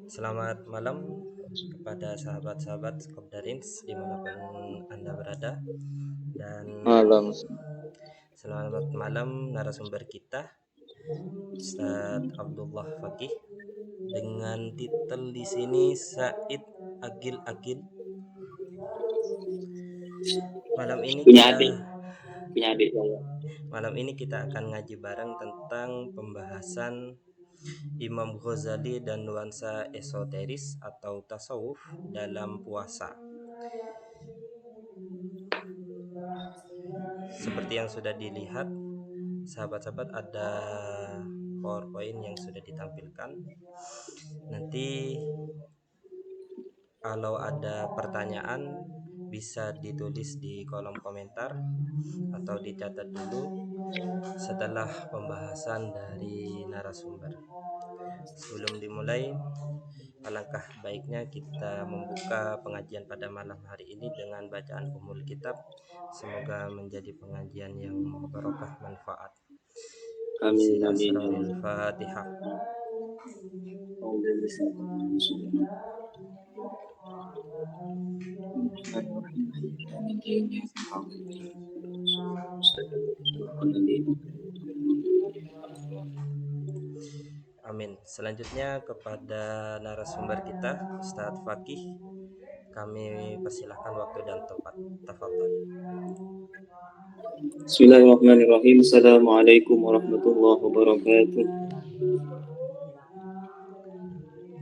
Selamat malam kepada sahabat-sahabat Kopdarins dimanapun Anda berada, dan Malam. selamat malam narasumber kita Ustadz Abdullah Fakih dengan titel di sini Said Agil Agil. Malam ini punya kita adik punya adik saya. malam ini kita akan ngaji bareng tentang pembahasan Imam Ghazali dan nuansa esoteris atau tasawuf dalam puasa. Seperti yang sudah dilihat sahabat-sahabat, ada PowerPoint yang sudah ditampilkan. Nanti kalau ada pertanyaan bisa ditulis di kolom komentar atau dicatat dulu setelah pembahasan dari narasumber. Sebelum dimulai, alangkah baiknya kita membuka pengajian pada malam hari ini dengan bacaan umul kitab. Semoga menjadi pengajian yang barokah manfaat. Amin Sila amin ya asrarul Allah. Fatihah. Amin. Selanjutnya kepada narasumber kita Ustadz Fakih, kami persilahkan waktu dan tempat. Tafadhol. Bismillahirrahmanirrahim. Assalamualaikum warahmatullahi wabarakatuh.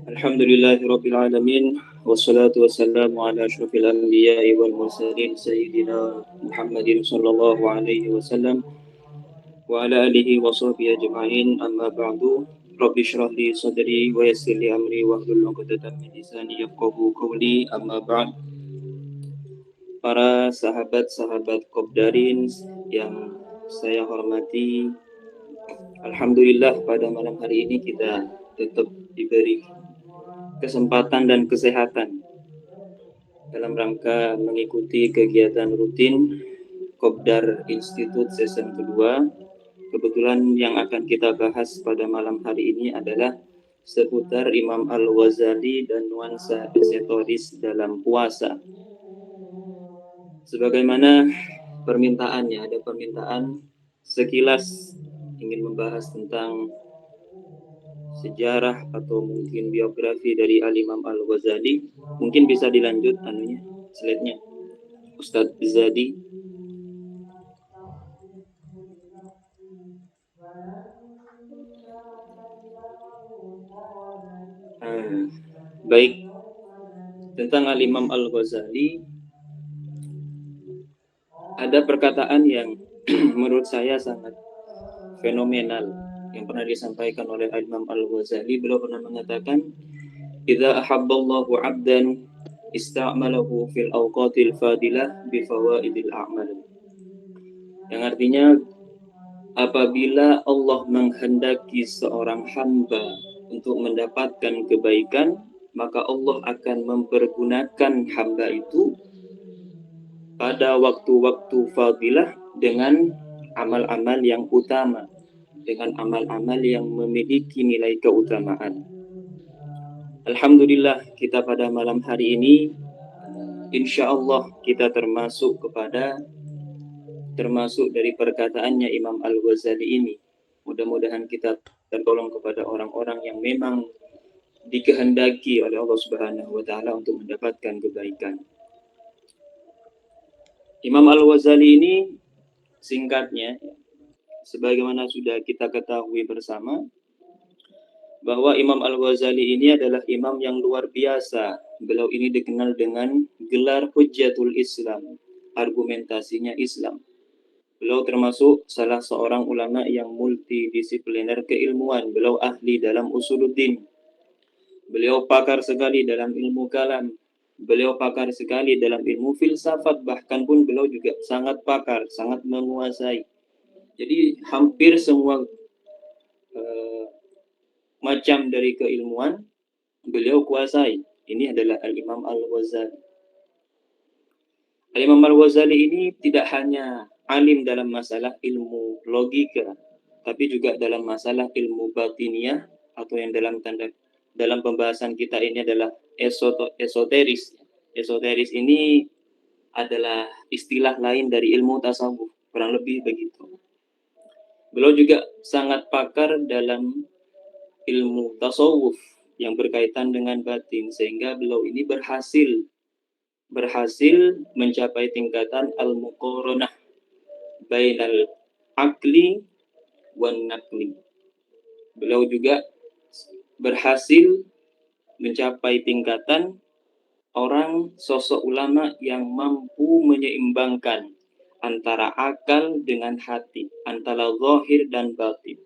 Alhamdulillahirabbil alamin wassalatu wassalamu ala asyrofil anbiya'i wal mursalin sayyidina Muhammadin sallallahu alaihi wasallam wa ala alihi wa sahbihi ajma'in, amma ba'du. Rabbi shrah li sadri wa yassir li amri wahlul 'uqdatam min lisani yafqahu qawli, amma ba'd. Para sahabat-sahabat Kopdarin yang saya hormati, alhamdulillah pada malam hari ini kita tetap diberi kesempatan dan kesehatan dalam rangka mengikuti kegiatan rutin Kopdar Institute season kedua. Kebetulan yang akan kita bahas pada malam hari ini adalah seputar Imam Al-Ghazali dan nuansa esoteris dalam puasa. Sebagaimana permintaannya, ada permintaan sekilas ingin membahas tentang sejarah atau mungkin biografi dari Al-Imam Al-Ghazali. Mungkin bisa dilanjut slide-nya Ustadz Zadi. Baik, tentang Al-Imam Al-Ghazali ada perkataan yang menurut saya sangat fenomenal yang pernah disampaikan oleh Imam Al-Ghazali. Beliau pernah mengatakan, "Idza ahabballahu 'abdan ista'malahu fil awqatil fadilah bi fawaidil a'mal." Yang artinya, apabila Allah menghendaki seorang hamba untuk mendapatkan kebaikan, maka Allah akan mempergunakan hamba itu pada waktu-waktu fadilah dengan amal-amal yang utama, dengan amal-amal yang memiliki nilai keutamaan. Alhamdulillah, kita pada malam hari ini insya Allah kita termasuk dari perkataannya Imam Al-Ghazali ini. Mudah-mudahan kita tertolong kepada orang-orang yang memang dikehendaki oleh Allah Subhanahu wa taala untuk mendapatkan kebaikan. Imam Al-Ghazali ini singkatnya, sebagaimana sudah kita ketahui bersama, bahwa Imam Al-Ghazali ini adalah imam yang luar biasa. Beliau ini dikenal dengan gelar Hujjatul Islam, argumentasinya Islam. Beliau termasuk salah seorang ulama yang multidisipliner keilmuan. Beliau ahli dalam usuluddin. Beliau pakar sekali dalam ilmu kalam. Beliau pakar sekali dalam ilmu filsafat, bahkan pun beliau juga sangat pakar, sangat menguasai. Jadi hampir semua macam dari keilmuan beliau kuasai. Ini adalah Al-Imam Al-Ghazali. Al-Imam Al-Ghazali ini tidak hanya alim dalam masalah ilmu logika, tapi juga dalam masalah ilmu batiniah, atau yang dalam pembahasan kita ini adalah esoteris. Esoteris ini adalah istilah lain dari ilmu tasawuf, kurang lebih begitu. Beliau juga sangat pakar dalam ilmu tasawuf yang berkaitan dengan batin, sehingga beliau ini berhasil mencapai tingkatan al-muqaranah bainal akli wan nakli. Beliau juga berhasil mencapai tingkatan orang sosok ulama yang mampu menyeimbangkan antara akal dengan hati, antara zahir dan batin.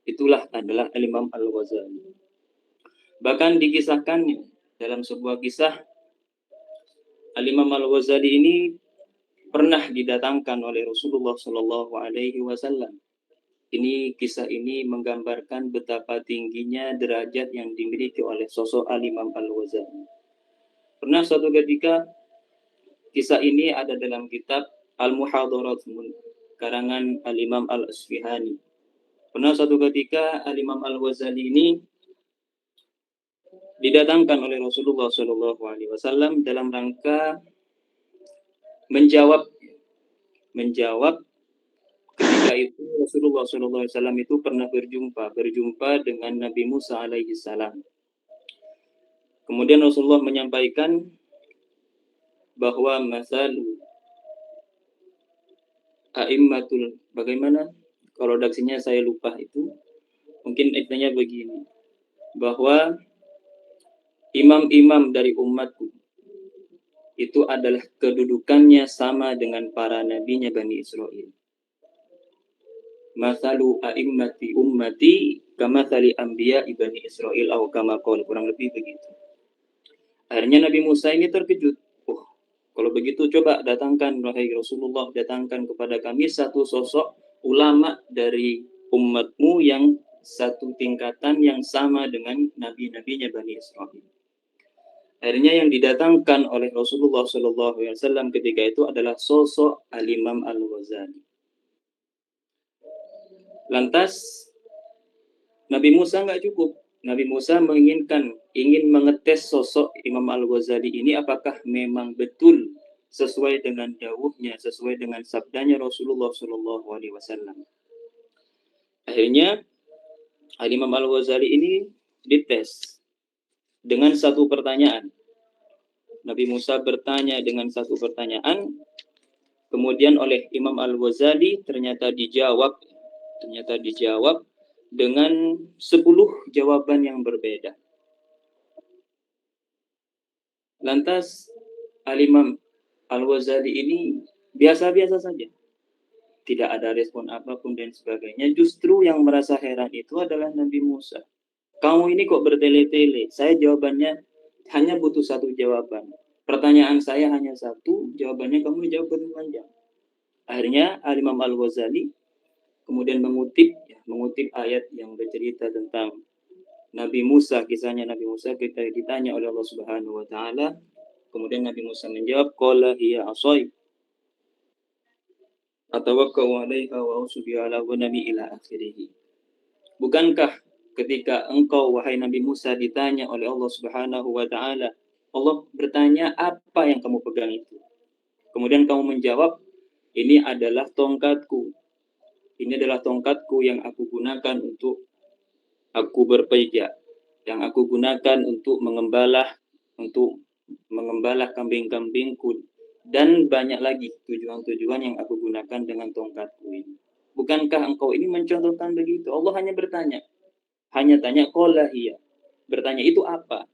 Itulah adalah Imam Al-Ghazali. Bahkan dikisahkannya dalam sebuah kisah, Imam Al-Ghazali ini pernah didatangkan oleh Rasulullah Shallallahu Alaihi Wasallam. Kisah ini menggambarkan betapa tingginya derajat yang dimiliki oleh sosok Imam Al-Ghazali. Pernah suatu ketika, kisah ini ada dalam kitab Al-Muhadharat karangan Al-Imam Al-Asfihani. Pernah suatu ketika Imam Al-Ghazali ini didatangkan oleh Rasulullah Shallallahu Alaihi Wasallam dalam rangka menjawab ketika itu Rasulullah Shallallahu Alaihi Wasallam itu pernah berjumpa dengan Nabi Musa alaihi salam. Kemudian Rasulullah menyampaikan bahwa masalu a'immatul, bagaimana kalau redaksinya saya lupa itu, mungkin intinya begini, bahwa imam-imam dari umatku itu adalah kedudukannya sama dengan para nabinya Bani Israel. Masalu a'immati ummati kamathali anbiya Bani Israel atau kama qala, kurang lebih begitu. Akhirnya Nabi Musa ini terkejut. Oh, kalau begitu coba datangkan, wahai Rasulullah, datangkan kepada kami satu sosok ulama dari umatmu yang satu tingkatan yang sama dengan nabi-nabinya Bani Israel. Akhirnya yang didatangkan oleh Rasulullah SAW ketika itu adalah sosok Al-Imam Al-Ghazali. Lantas Nabi Musa nggak cukup. Nabi Musa ingin mengetes sosok Imam Al-Ghazali ini apakah memang betul sesuai dengan dawuhnya, sesuai dengan sabdanya Rasulullah SAW. Akhirnya Imam Al-Ghazali ini dites dengan satu pertanyaan. Nabi Musa bertanya dengan satu pertanyaan, kemudian oleh Imam Al-Ghazali ternyata dijawab dengan 10 jawaban yang berbeda. Lantas Al-Imam Al-Ghazali ini biasa-biasa saja, tidak ada respon apapun dan sebagainya. Justru yang merasa heran itu adalah Nabi Musa. Kamu ini kok bertele-tele? Saya jawabannya hanya butuh satu jawaban. Pertanyaan saya hanya satu, jawabannya kamu jawab panjang. Akhirnya Imam Al-Ghazali kemudian mengutip ayat yang bercerita tentang Nabi Musa, kisahnya Nabi Musa ketika ditanya oleh Allah Subhanahu wa taala. Kemudian Nabi Musa menjawab, qala hiya asai atawakkau 'alaiha wa usbi 'ala ghanami ila akhirih. Bukankah ketika engkau wahai Nabi Musa ditanya oleh Allah Subhanahu wa taala, Allah bertanya apa yang kamu pegang itu? Kemudian kamu menjawab, ini adalah tongkatku. Ini adalah tongkatku yang aku gunakan untuk aku berpijak, yang aku gunakan untuk mengembala kambing-kambingku, dan banyak lagi tujuan-tujuan yang aku gunakan dengan tongkatku ini. Bukankah engkau ini mencontohkan begitu? Allah hanya tanya qala hiya. Bertanya itu apa?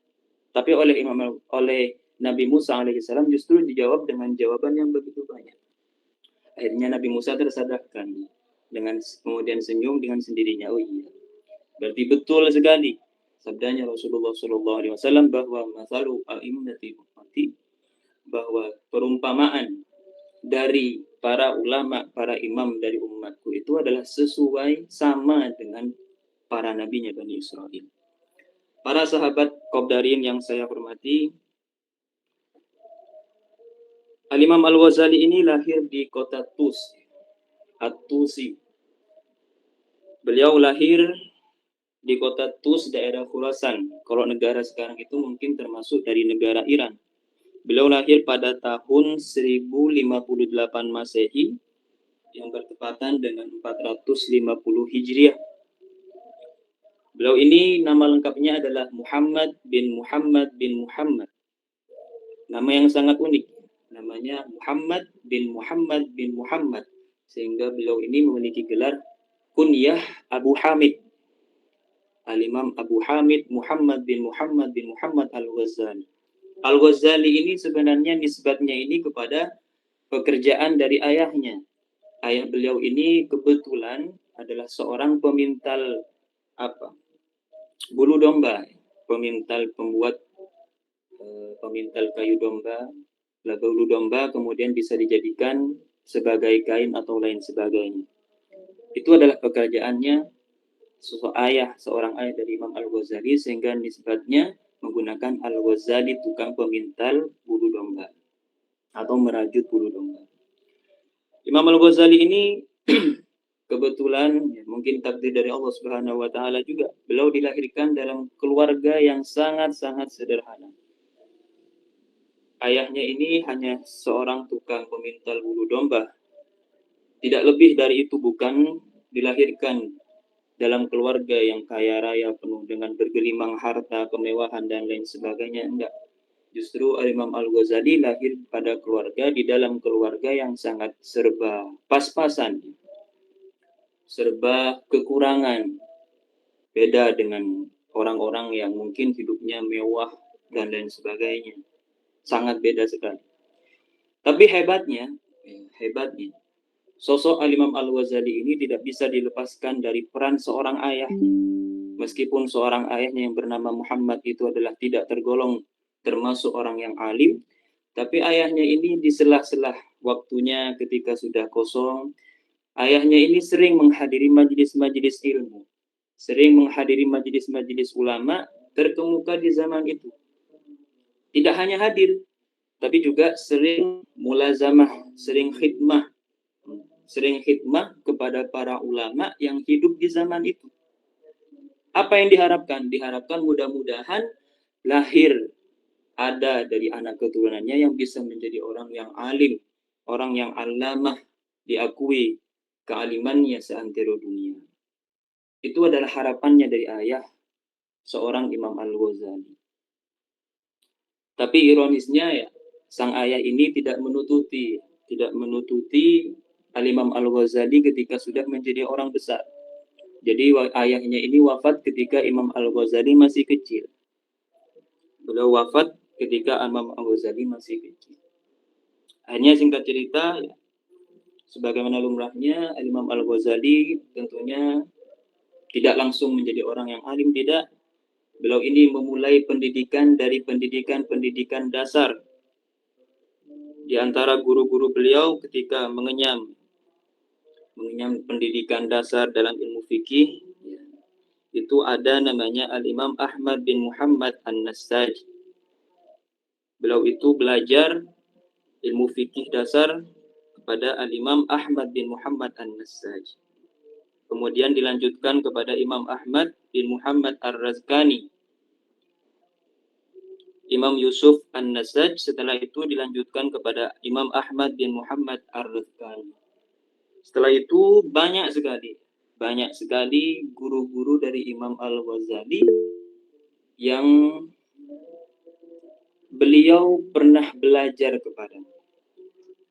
Tapi oleh Nabi Musa alaihissalam justru dijawab dengan jawaban yang begitu banyak. Akhirnya Nabi Musa tersadarkan, kemudian senyum dengan sendirinya. Oh iya, berarti betul sekali sabdanya Rasulullah SAW bahwa masalu a'immati ummati, bahwa perumpamaan dari para ulama, para imam dari umatku itu adalah sesuai sama dengan para nabinya Bani Israel. Para sahabat Qabdarin yang saya hormati, Al-Imam Al-Ghazali ini lahir di kota At-Tusi. Beliau lahir di kota Tus, daerah Khurasan. Kalau negara sekarang itu mungkin termasuk dari negara Iran. Beliau lahir pada tahun 1058 Masehi yang bertepatan dengan 450 Hijriah. Beliau ini nama lengkapnya adalah Muhammad bin Muhammad bin Muhammad. Nama yang sangat unik. Namanya Muhammad bin Muhammad bin Muhammad. Sehingga beliau ini memiliki gelar kunyah Abu Hamid. Al-Imam Abu Hamid Muhammad bin Muhammad bin Muhammad Al-Ghazali. Al-Ghazali ini sebenarnya nisbatnya ini kepada pekerjaan dari ayahnya. Ayah beliau ini kebetulan adalah seorang pemintal bulu domba, pembuat pemintal kayu domba, bulu domba kemudian bisa dijadikan sebagai kain atau lain sebagainya. Itu adalah pekerjaannya seorang ayah dari Imam Al-Ghazali, sehingga nisbatnya menggunakan Al-Ghazali tukang pemintal bulu domba atau merajut bulu domba. Imam Al-Ghazali ini kebetulan mungkin takdir dari Allah Subhanahu wa taala juga, beliau dilahirkan dalam keluarga yang sangat-sangat sederhana. Ayahnya ini hanya seorang tukang pemintal bulu domba. Tidak lebih dari itu, bukan dilahirkan dalam keluarga yang kaya raya penuh dengan bergelimang harta, kemewahan dan lain sebagainya, enggak. Justru Imam Al-Ghazali lahir pada keluarga, di dalam keluarga yang sangat serba pas-pasan, serba kekurangan. Beda dengan orang-orang yang mungkin hidupnya mewah dan lain sebagainya. Sangat beda sekali. Tapi hebatnya, sosok Al-Imam Al-Ghazali ini tidak bisa dilepaskan dari peran seorang ayah. Meskipun seorang ayahnya yang bernama Muhammad itu adalah tidak tergolong termasuk orang yang alim, tapi ayahnya ini di sela-sela waktunya ketika sudah kosong, ayahnya ini sering menghadiri majelis-majelis ilmu, sering menghadiri majelis-majelis ulama terkemuka di zaman itu. Tidak hanya hadir, tapi juga sering mulazamah, sering khidmah kepada para ulama yang hidup di zaman itu. Apa yang diharapkan? Diharapkan mudah-mudahan lahir ada dari anak keturunannya yang bisa menjadi orang yang alim, orang yang alamah, diakui kealimannya seantero dunia. Itu adalah harapannya dari ayah seorang Imam Al-Ghazali. Tapi ironisnya ya, sang ayah ini tidak menututi Al-Imam Al-Ghazali ketika sudah menjadi orang besar. Jadi ayahnya ini wafat ketika Imam Al-Ghazali masih kecil. Beliau wafat ketika Imam Al-Ghazali masih kecil. Hanya singkat cerita, sebagaimana lumrahnya, Imam Al-Ghazali tentunya tidak langsung menjadi orang yang alim, tidak. Beliau ini memulai pendidikan dari pendidikan dasar. Di antara guru-guru beliau ketika mengenyam pendidikan dasar dalam ilmu fikih, itu ada namanya Al-Imam Ahmad bin Muhammad An-Nassaj. Beliau itu belajar ilmu fikih dasar kepada Al-Imam Ahmad bin Muhammad An-Nassaj. Kemudian dilanjutkan kepada Imam Ahmad bin Muhammad Ar-Razqani, Imam Yusuf An-Nassaj. Setelah itu dilanjutkan kepada Imam Ahmad bin Muhammad Ar-Razqani. Setelah itu banyak sekali guru-guru dari Imam Al-Ghazali yang beliau pernah belajar kepada.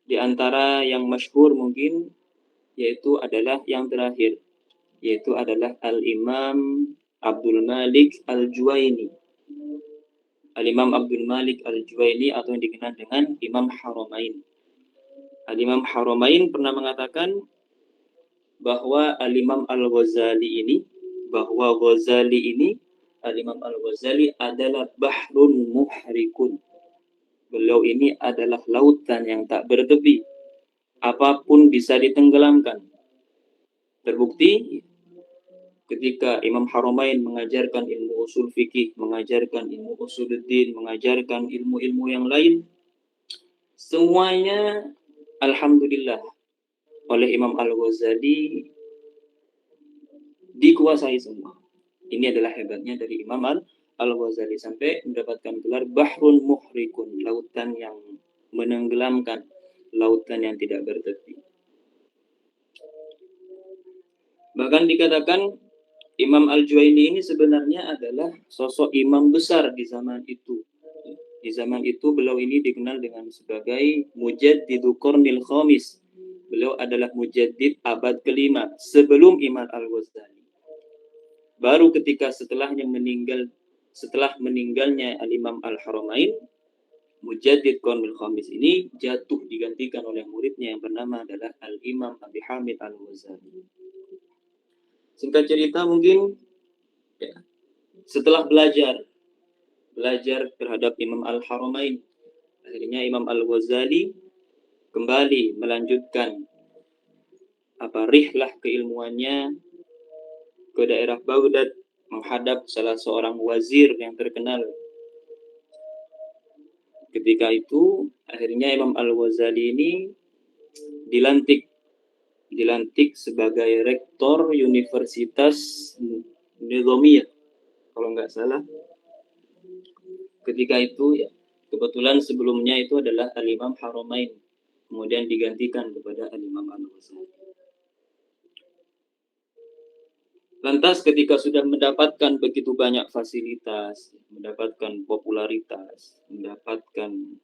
Di antara yang masyhur mungkin yaitu adalah yang terakhir, yaitu adalah Al-Imam Abdul Malik Al-Juwaini. Al-Imam Abdul Malik Al-Juwaini atau yang dikenal dengan Imam Haramain. Al-Imam Haramain pernah mengatakan bahwa Al-Imam Al-Ghazali ini, Al-Imam Al-Ghazali adalah bahrun muhrikun. Beliau ini adalah lautan yang tak bertepi. Apapun bisa ditenggelamkan. Terbukti ketika Imam Haramain mengajarkan ilmu usul fikih, mengajarkan ilmu usuluddin, mengajarkan ilmu-ilmu yang lain, semuanya alhamdulillah oleh Imam Al-Ghazali dikuasai semua. Ini adalah hebatnya dari Imam Al-Ghazali sampai mendapatkan gelar Bahrun Muhrikun, lautan yang menenggelamkan, lautan yang tidak bertepi. Bahkan dikatakan Imam Al-Juwaini ini sebenarnya adalah sosok imam besar di zaman itu. Di zaman itu beliau ini dikenal dengan sebagai Mujaddidu Qarnil Khamis. Beliau adalah mujaddid abad kelima sebelum Imam Al-Ghazali. Baru ketika setelah meninggalnya Al-Imam Al-Haramain, Mujaddid Qarnil Khamis ini jatuh digantikan oleh muridnya yang bernama adalah Al-Imam Abi Hamid Al-Ghazali. Singkat cerita mungkin ya, setelah belajar terhadap Imam Al-Haramain, akhirnya Imam Al-Ghazali kembali melanjutkan rihlah keilmuannya ke daerah Baghdad menghadap salah seorang wazir yang terkenal. Ketika itu akhirnya Imam Al-Ghazali ini dilantik sebagai rektor Universitas Nizamiyah kalau nggak salah. Ketika itu ya, kebetulan sebelumnya itu adalah Al-Imam Haramain, kemudian digantikan kepada Al-Imam Al-Ghazali. Lantas ketika sudah mendapatkan begitu banyak fasilitas, mendapatkan popularitas, mendapatkan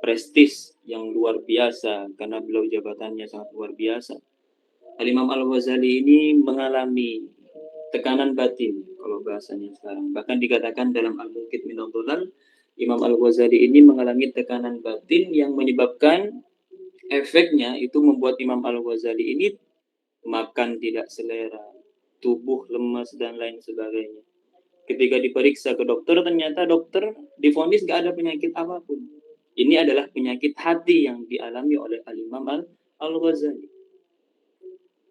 prestis yang luar biasa karena beliau jabatannya sangat luar biasa, Al-Imam Al-Ghazali ini mengalami tekanan batin kalau bahasanya sekarang. Bahkan dikatakan dalam Al-Munqidh Minadh Dhalal, Imam Al-Ghazali ini mengalami tekanan batin yang menyebabkan efeknya itu membuat Imam Al-Ghazali ini makan tidak selera, tubuh lemas dan lain sebagainya. Ketika diperiksa ke dokter, ternyata dokter divonis nggak ada penyakit apapun. Ini adalah penyakit hati yang dialami oleh Al-Imam Al-Ghazali.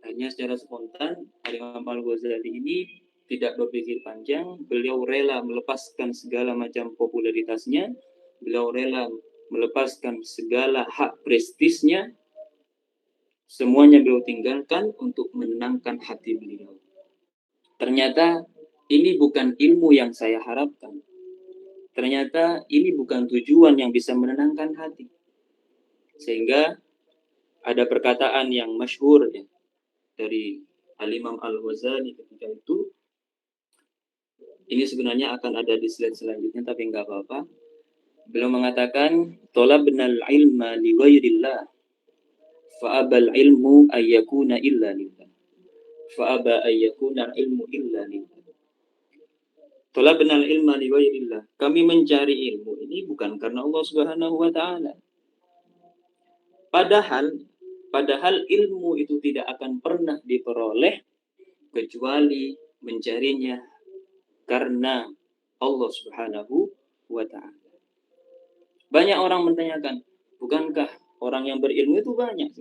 Hanya secara spontan, Al-Imam Al-Ghazali ini tidak berpikir panjang, beliau rela melepaskan segala macam popularitasnya, beliau rela melepaskan segala hak prestisnya, semuanya beliau tinggalkan untuk menenangkan hati beliau. Ternyata ini bukan ilmu yang saya harapkan. Ternyata ini bukan tujuan yang bisa menenangkan hati. Sehingga ada perkataan yang masyhur ya, dari Al-Imam Al-Ghazali ketika itu. Ini sebenarnya akan ada di slide selanjutnya, tapi nggak apa-apa. Beliau mengatakan, "Talabnal ilma li ghairillah, fa'abal ilmu ayyakuna illa lillah. Fa'aba ayyakuna ilmu illa lillah." Talabnal ilma li ghairillah. Kami mencari ilmu ini bukan karena Allah Subhanahu wa taala. Padahal ilmu itu tidak akan pernah diperoleh kecuali mencarinya karena Allah Subhanahu wa ta'ala. Banyak orang menanyakan, bukankah orang yang berilmu itu banyak?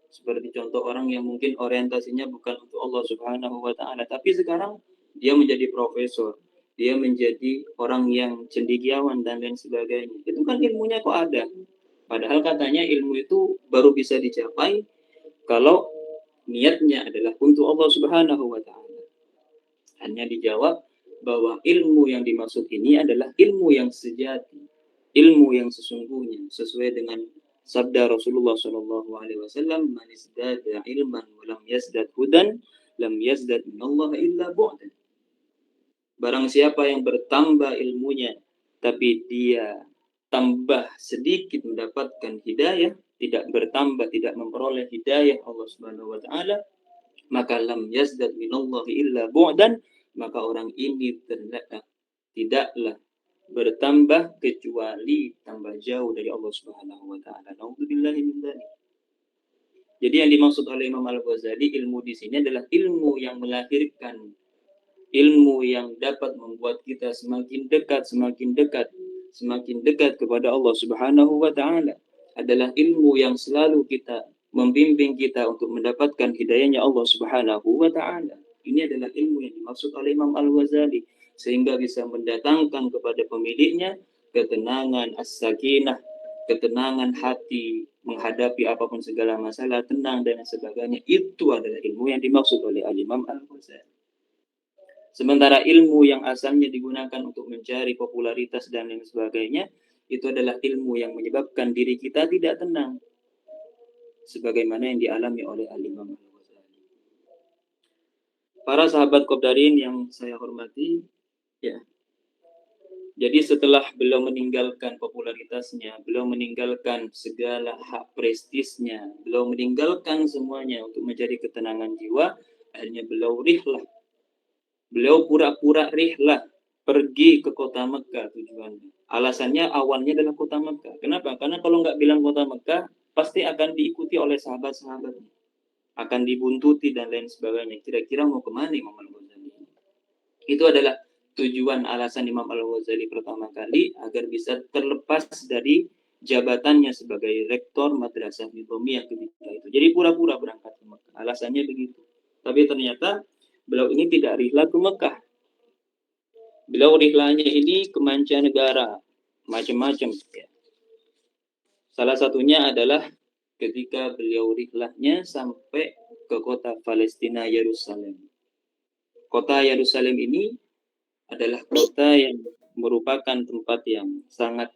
Seperti contoh orang yang mungkin orientasinya bukan untuk Allah Subhanahu wa ta'ala, tapi sekarang dia menjadi profesor, dia menjadi orang yang cendekiawan dan lain sebagainya. Itu kan ilmunya kok ada. Padahal katanya ilmu itu baru bisa dicapai kalau niatnya adalah untuk Allah Subhanahu wa ta'ala. Hanya dijawab bahwa ilmu yang dimaksud ini adalah ilmu yang sejati, ilmu yang sesungguhnya, sesuai dengan sabda Rasulullah SAW, "Man izdada ilman wa lam yazdad hudan, lam yazdad minallahi illa bu'dan." Barang siapa yang bertambah ilmunya, tapi dia tambah sedikit mendapatkan hidayah, tidak bertambah, tidak memperoleh hidayah Allah Subhanahu wa taala, maka lam yazdad minallahi illa bu'dan, maka orang ini tidaklah bertambah kecuali tambah jauh dari Allah Subhanahu wa taala. Nauzubillahi min dzalik. Jadi yang dimaksud oleh Imam Al-Ghazali, ilmu di sini adalah ilmu yang melahirkan, ilmu yang dapat membuat kita semakin dekat kepada Allah Subhanahu wa taala, adalah ilmu yang selalu membimbing kita untuk mendapatkan hidayahnya Allah Subhanahu wa taala. Ini adalah ilmu yang dimaksud oleh Imam Al-Ghazali, sehingga bisa mendatangkan kepada pemiliknya ketenangan as-sakinah, ketenangan hati menghadapi apapun segala masalah, tenang dan sebagainya. Itu adalah ilmu yang dimaksud oleh Al-Imam Al-Ghazali. Sementara ilmu yang asalnya digunakan untuk mencari popularitas dan lain sebagainya, itu adalah ilmu yang menyebabkan diri kita tidak tenang. Sebagaimana yang dialami oleh Al-Imam Al-Ghazali. Para sahabat Qaddarin yang saya hormati, ya. Jadi setelah beliau meninggalkan popularitasnya, beliau meninggalkan segala hak prestisnya, beliau meninggalkan semuanya untuk mencari ketenangan jiwa, akhirnya beliau rihlah. Beliau pura-pura rihlah pergi ke kota Mekah tujuannya. Alasannya awalnya adalah kota Mekah. Kenapa? Karena kalau nggak bilang kota Mekah, pasti akan diikuti oleh sahabat-sahabatnya. Akan dibuntuti dan lain sebagainya. Kira-kira mau kemana Imam Al-Ghazali? Itu adalah tujuan alasan Imam Al-Ghazali pertama kali agar bisa terlepas dari jabatannya sebagai rektor Madrasah Nizamiyah ketika itu. Jadi pura-pura berangkat ke Mekah. Alasannya begitu. Tapi ternyata beliau ini tidak rihlah ke Mekah. Beliau rihlahnya ini ke mancanegara, macam-macam. Ya. Salah satunya adalah ketika beliau rihlahnya sampai ke kota Palestina Yerusalem. Kota Yerusalem ini adalah kota yang merupakan tempat yang sangat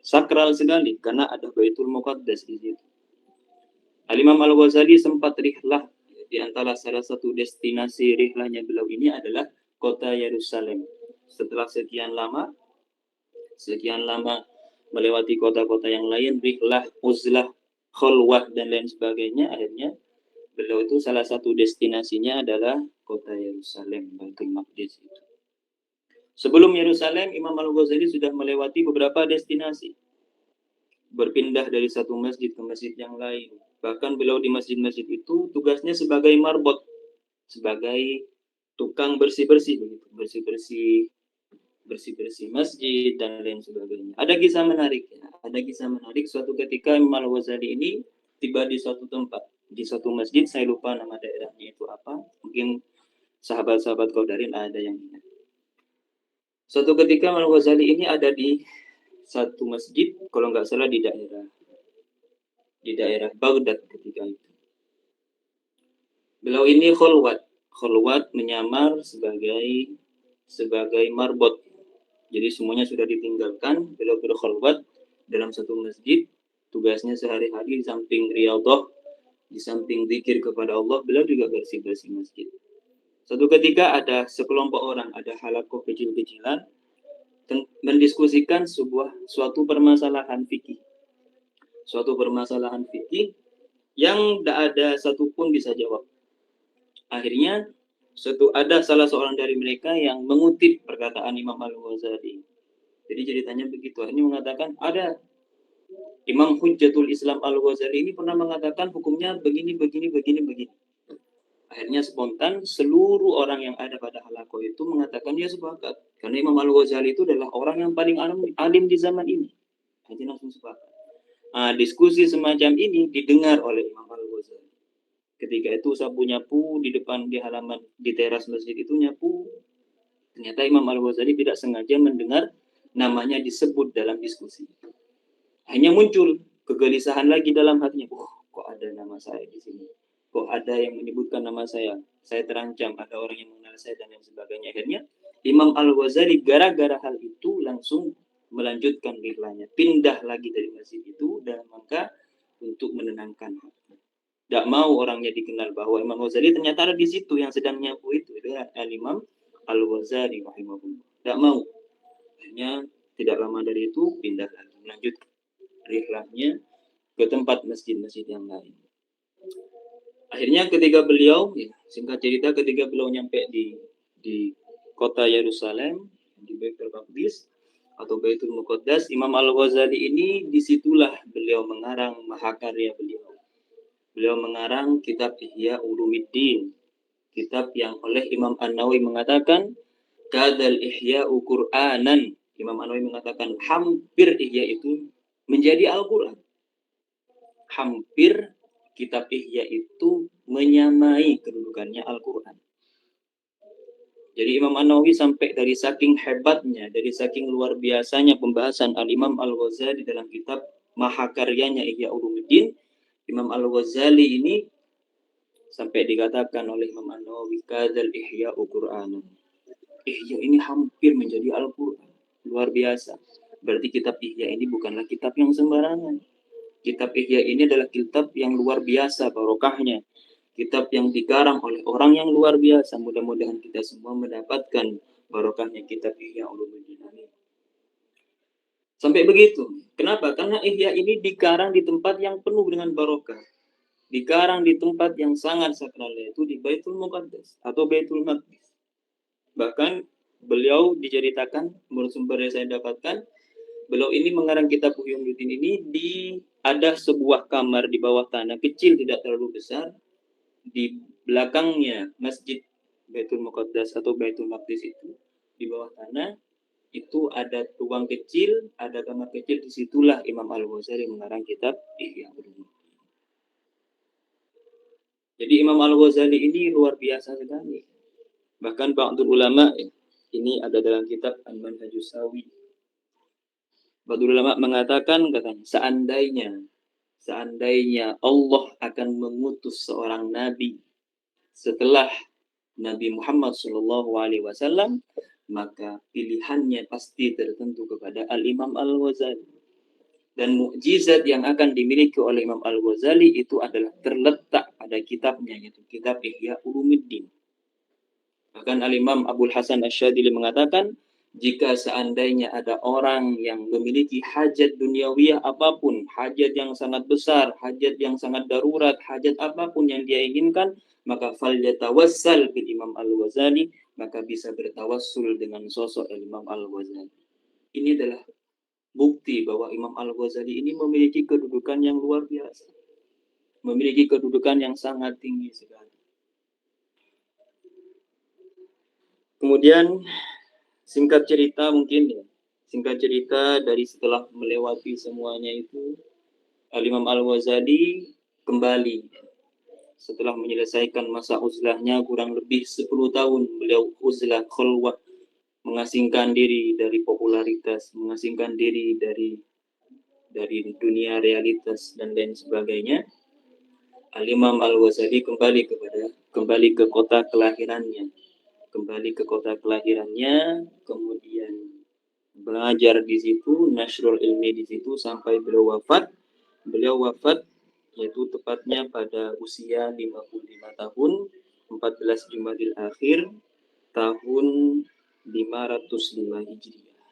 sakral sekali karena ada Baitul Muqaddas di situ. Al-Imam Al-Ghazali sempat rihlah di antara salah satu destinasi rihlahnya beliau ini adalah kota Yerusalem. Setelah sekian lama melewati kota-kota yang lain, rihlah, uzlah, khulwah dan lain sebagainya, akhirnya beliau itu salah satu destinasinya adalah kota Yerusalem, Baitul Maqdis itu. Sebelum Yerusalem, Imam Al-Ghazali sudah melewati beberapa destinasi. Berpindah dari satu masjid ke masjid yang lain. Bahkan beliau di masjid-masjid itu tugasnya sebagai marbot, sebagai tukang bersih-bersih begitu, bersih-bersih masjid dan lain sebagainya. Ada kisah menarik ya. Ada kisah menarik suatu ketika Imam Al-Ghazali ini tiba di suatu tempat, di suatu masjid, saya lupa nama daerahnya itu apa. Mungkin sahabat-sahabat Qaddarin ada yang ingat. Suatu ketika Imam Al-Ghazali ini ada di satu masjid, kalau nggak salah di daerah Baghdad ketika itu. Beliau ini khulwat menyamar sebagai marbot. Jadi semuanya sudah ditinggalkan, beliau berkhulwat dalam satu masjid. Tugasnya sehari-hari di samping riyadhah, di samping zikir kepada Allah, beliau juga bersih-bersih masjid. Suatu ketika ada sekelompok orang, ada halakoh kecil-kecilan mendiskusikan suatu permasalahan fikih. Suatu permasalahan fikih yang tidak ada satupun bisa jawab. Akhirnya ada salah seorang dari mereka yang mengutip perkataan Imam Al-Ghazali. Jadi ceritanya begitu. Ini mengatakan ada Imam Hujjatul Islam Al-Ghazali ini pernah mengatakan hukumnya begini. Akhirnya spontan seluruh orang yang ada pada halakoh itu mengatakan dia sepakat. Karena Imam Al-Ghazali itu adalah orang yang paling alim di zaman ini. Akhirnya langsung sepakat. Diskusi semacam ini didengar oleh Imam Al-Ghazali. Ketika itu sapu nyapu di depan di halaman di teras masjid itu nyapu. Ternyata Imam Al-Ghazali tidak sengaja mendengar namanya disebut dalam diskusi. Hanya muncul kegelisahan lagi dalam hatinya. Kok ada nama saya di sini? Kok ada yang menyebutkan nama saya? Saya terancam, ada orang yang mengenal saya dan lain sebagainya. Akhirnya Imam Al-Ghazali gara-gara hal itu langsung melanjutkan rihlahnya. Pindah lagi dari masjid itu dalam rangka untuk menenangkan hati. Tidak mau orangnya dikenal bahwa Imam Ghazali ternyata ada di situ yang sedang nyapu itu adalah Al-Imam Al-Ghazali rahimahullah. Tidak mau. Akhirnya tidak lama dari itu pindah lagi, melanjutkan rihlahnya ke tempat masjid-masjid yang lain. Akhirnya ketika beliau, singkat cerita, ketika beliau nyampe di kota Yerusalem, di Baitul Maqdis atau Baitul Muqaddas, Imam Al-Ghazali ini disitulah beliau mengarang mahakarya beliau. Beliau mengarang kitab Ihya Ulumuddin, kitab yang oleh Imam An-Nawawi mengatakan kadal Ihya'u Qur'anan. Imam An-Nawawi mengatakan hampir Ihya itu menjadi Al-Qur'an. Hampir kitab Ihya itu menyamai kedudukannya Al-Qur'an. Jadi Imam An-Nawawi sampai dari saking hebatnya, dari saking luar biasanya pembahasan Al-Imam Al-Ghazali dalam kitab mahakaryanya Ihya Ulumuddin, Imam Al-Ghazali ini Sampai dikatakan oleh Imam An-Nawawi, kadzal ihya'u Qur'anun. Ihya ini hampir menjadi Al-Qur'an. Luar biasa. Berarti kitab Ihya ini bukanlah kitab yang sembarangan. Kitab Ihya ini adalah kitab yang luar biasa barokahnya. Kitab yang dikarang oleh orang yang luar biasa. Mudah-mudahan kita semua mendapatkan barokahnya kitab Ihya Ulumuddin. Amin. Sampai begitu. Kenapa? Karena Ihya ini dikarang di tempat yang penuh dengan barokah. Dikarang di tempat yang sangat sakral, yaitu di Baitul Muqaddas atau Baitul Maqdis. Bahkan beliau diceritakan, menurut sumber yang saya dapatkan, beliau ini mengarang kitab Ihya Ulumuddin ini ada sebuah kamar di bawah tanah kecil, tidak terlalu besar. Di belakangnya Masjid Baitul Muqaddas atau Baitul Maqdis itu, di bawah tanah itu ada ruang kecil, ada kamar kecil. Disitulah Imam Al-Ghazali mengarang kitab Ihya Ulumuddin. Jadi Imam Al-Ghazali ini luar biasa sekali. Bahkan ba'dul ulama, ini ada dalam kitab Al-Manhajus Sawi. Ba'dul ulama mengatakan, katanya, seandainya Allah akan mengutus seorang nabi setelah Nabi Muhammad SAW, maka pilihannya pasti tertentu kepada Al-Imam Al-Ghazali. Dan mukjizat yang akan dimiliki oleh Imam Al-Ghazali itu adalah terletak pada kitabnya, yaitu kitab Ihya Ulumuddin. Bahkan Al-Imam Abul Hasan Asy-Syadzili mengatakan, jika seandainya ada orang yang memiliki hajat duniawiyah apapun, hajat yang sangat besar, hajat yang sangat darurat, hajat apapun yang dia inginkan, maka falyatawassal bil Imam Al-Ghazali, maka bisa bertawassul dengan sosok Imam Al-Ghazali. Ini adalah bukti bahwa Imam Al-Ghazali ini memiliki kedudukan yang luar biasa. Memiliki kedudukan yang sangat tinggi sekali. Kemudian singkat cerita dari setelah melewati semuanya itu, Al-Imam Al-Ghazali kembali setelah menyelesaikan masa uzlahnya kurang lebih 10 tahun. Beliau uzlah khulwah, mengasingkan diri dari popularitas, mengasingkan diri dari dunia realitas dan lain sebagainya. Al-Imam Al-Ghazali kembali ke kota kelahirannya, kemudian belajar di situ, nasrul ilmi di situ sampai beliau wafat. Beliau wafat yaitu tepatnya pada usia 55 tahun, 14 Jumadil Akhir tahun 505 Hijriah.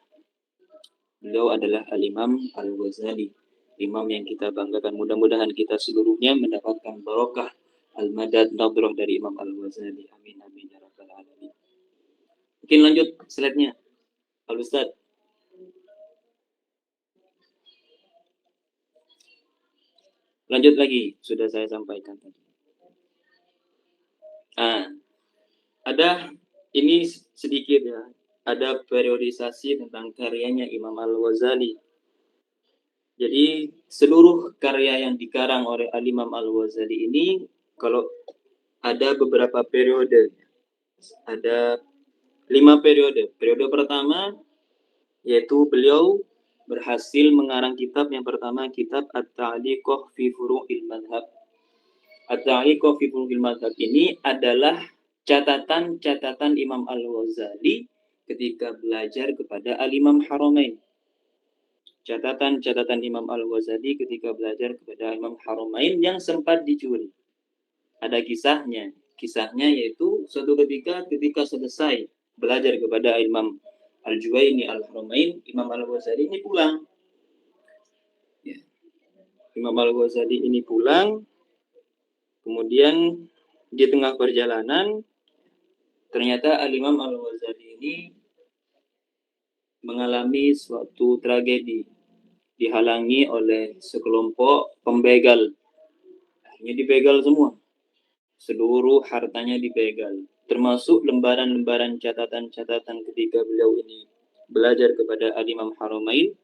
Beliau adalah Al-Imam Al-Ghazali, imam yang kita banggakan. Mudah-mudahan kita seluruhnya mendapatkan barokah al-madad nadrah dari Imam Al-Ghazali. Amin amin ya rabbal alamin. Mungkin lanjut slide-nya, Al Ustaz. Lanjut lagi, sudah saya sampaikan tadi. Ada ini sedikit ya, ada periodisasi tentang karyanya Imam Al-Ghazali. Jadi seluruh karya yang dikarang oleh Al-Imam Al-Ghazali ini, kalau ada beberapa periode, ada 5 periode. Periode pertama yaitu beliau berhasil mengarang kitab yang pertama, kitab At-Ta'liqah fi Furu'il Madhab. At-Ta'liqah fi Furu'il Madhab ini adalah catatan-catatan Imam Al-Ghazali ketika belajar kepada Al-Imam Haramain. Catatan-catatan Imam Al-Ghazali ketika belajar kepada Imam Haramain yang sempat dicuri. Ada kisahnya. Kisahnya yaitu suatu ketika selesai belajar kepada Imam Al-Juwaini Al-Haramain, Imam Al-Ghazali ini pulang. Ya. Imam Al-Ghazali ini pulang, kemudian di tengah perjalanan ternyata Al-Imam Al-Ghazali ini mengalami suatu tragedi, dihalangi oleh sekelompok pembegal. Akhirnya dibegal semua. Seluruh hartanya dibegal, termasuk lembaran-lembaran catatan-catatan ketika beliau ini belajar kepada Al-Imam Haramain.